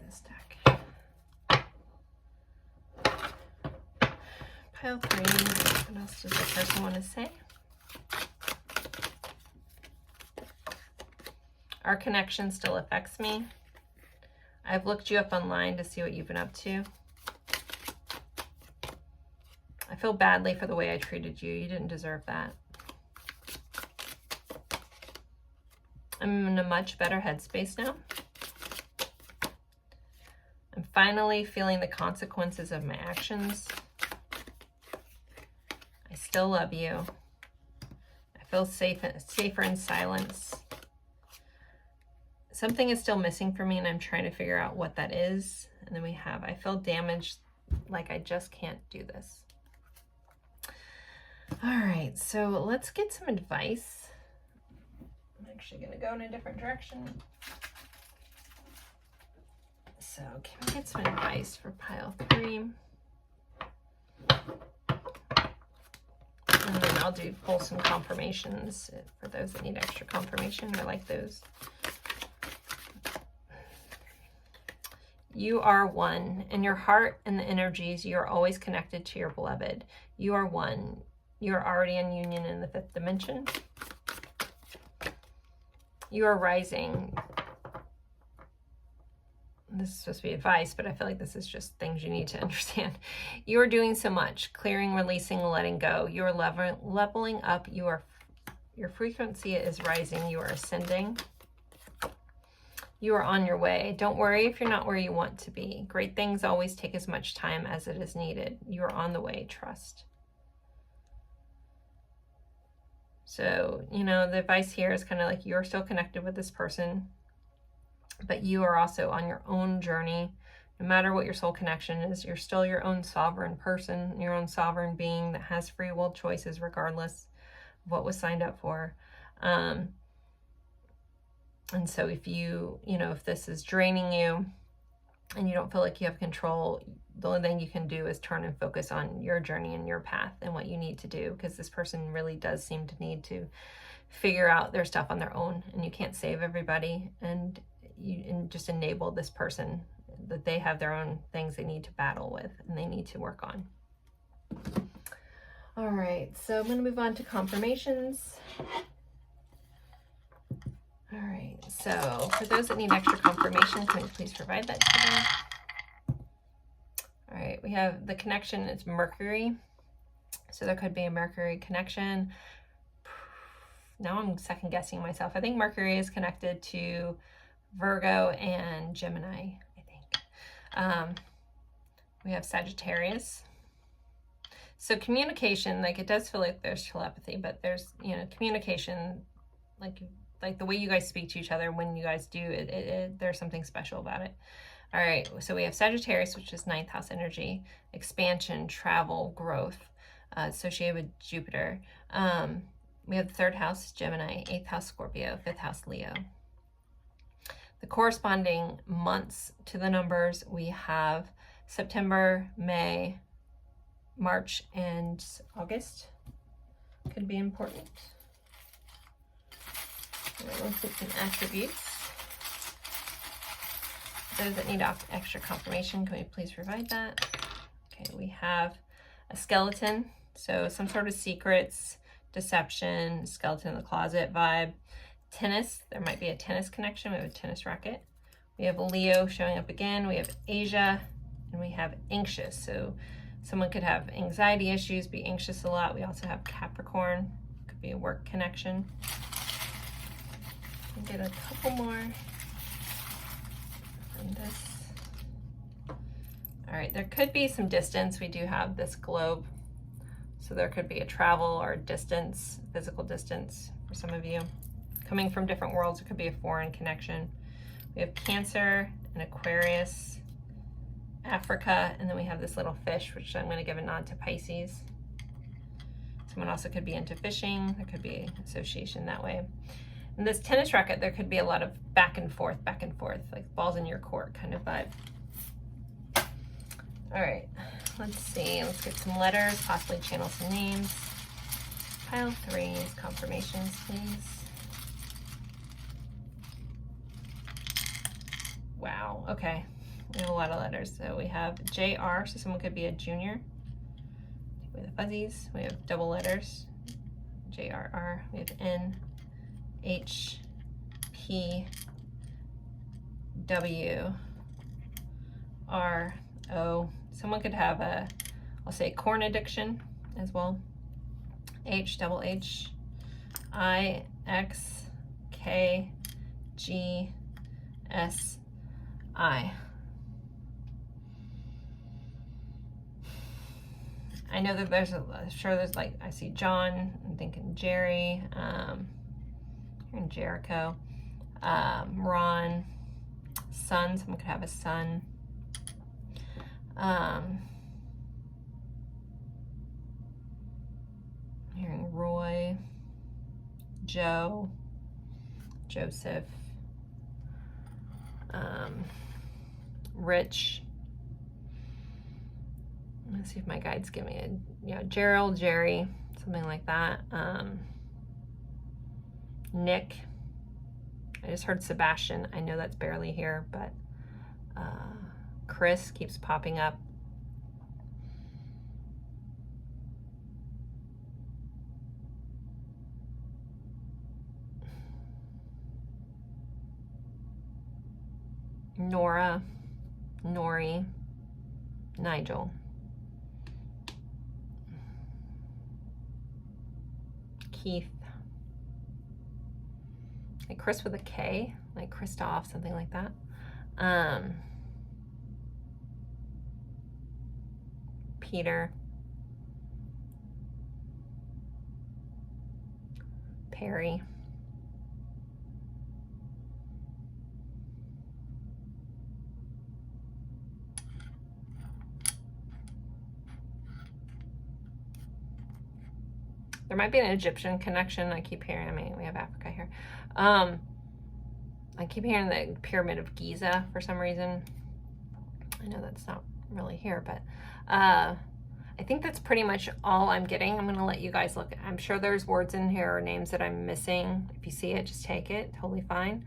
This deck. Pile 3. What else does the person want to say? Our connection still affects me. I've looked you up online to see what you've been up to. I feel badly for the way I treated you. You didn't deserve that. I'm in a much better headspace now. I'm finally feeling the consequences of my actions. I still love you. I feel safer in silence. Something is still missing for me and I'm trying to figure out what that is. And then we have, I feel damaged, like I just can't do this. All right, so let's get some advice actually going to go in a different direction. So can we get some advice for pile 3? And then I'll pull some confirmations for those that need extra confirmation. I like those. You are one. In your heart and the energies, you are always connected to your beloved. You are one. You are already in union in the 5th dimension. You are rising. This is supposed to be advice, but I feel like this is just things you need to understand. You are doing so much, clearing, releasing, letting go. You are leveling up. Your frequency is rising. You are ascending. You are on your way. Don't worry if you're not where you want to be. Great things always take as much time as it is needed. You are on the way. Trust. So, you know, the advice here is kind of like you're still connected with this person, but you are also on your own journey. No matter what your soul connection is, you're still your own sovereign person, your own sovereign being that has free will choices regardless of what was signed up for. And so if if this is draining you and you don't feel like you have control, the only thing you can do is turn and focus on your journey and your path and what you need to do, because this person really does seem to need to figure out their stuff on their own, and you can't save everybody, and just enable this person that they have their own things they need to battle with and they need to work on. All right, so I'm going to move on to confirmations. All right, so for those that need extra confirmation, can you please provide that to them? All right, we have the connection, it's Mercury. So there could be a Mercury connection. Now I'm second guessing myself. I think Mercury is connected to Virgo and Gemini, I think. We have Sagittarius. So communication, like it does feel like there's telepathy, but there's, communication, like the way you guys speak to each other when you guys do it, there's something special about it. All right, so we have Sagittarius, which is 9th house energy, expansion, travel, growth, associated with Jupiter. We have the 3rd house, Gemini, 8th house, Scorpio, 5th house, Leo. The corresponding months to the numbers, we have September, May, March, and August. Could be important. Let's get some attributes. Those that need extra confirmation, can we please provide that? Okay, we have a skeleton, so some sort of secrets, deception, skeleton in the closet vibe. Tennis, there might be a tennis connection. We have a tennis racket. We have Leo showing up again. We have Asia, and we have anxious. So someone could have anxiety issues, be anxious a lot. We also have Capricorn, could be a work connection. We'll get a couple more from this. All right, there could be some distance. We do have this globe. So there could be a travel or distance, physical distance for some of you. Coming from different worlds, it could be a foreign connection. We have Cancer and Aquarius, Africa, and then we have this little fish, which I'm going to give a nod to Pisces. Someone also could be into fishing. There could be association that way. In this tennis racket, there could be a lot of back and forth, like balls in your court kind of vibe. All right, let's see. Let's get some letters, possibly channel some names. Pile 3, confirmations, please. Wow, okay. We have a lot of letters. So we have JR, so someone could be a junior. We have the fuzzies. We have double letters. JRR. We have N, H, P, W, R, O. Someone could have a, I'll say corn addiction as well. H, double H, I, X, K, G, S, I. I know that there's like, I see John, I'm thinking Jerry, here in Jericho, Ron, son, someone could have a son. Hearing Roy, Joe, Joseph, Rich. Let's see if my guides give me a, yeah, Gerald, Jerry, something like that. Nick. I just heard Sebastian. I know that's barely here, but Chris keeps popping up. Nora, Nori, Nigel. Keith. Like Chris with a K, like Christoph, something like that. Peter. Perry. There might be an Egyptian connection. I keep hearing, I mean, we have Africa here. I keep hearing the Pyramid of Giza for some reason. I know that's not really here, but I think that's pretty much all I'm getting. I'm gonna let you guys look. I'm sure there's words in here or names that I'm missing. If you see it, just take it, totally fine.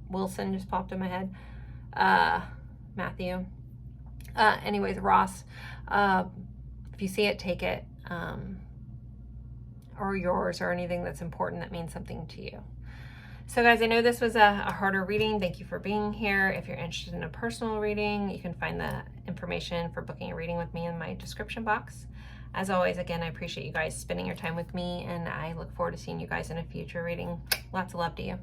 Wilson just popped in my head. Matthew. Anyways, Ross, if you see it, take it. Or yours, or anything that's important that means something to you. So guys, I know this was a harder reading. Thank you for being here. If you're interested in a personal reading, you can find the information for booking a reading with me in my description box. As always, again, I appreciate you guys spending your time with me, and I look forward to seeing you guys in a future reading. Lots of love to you.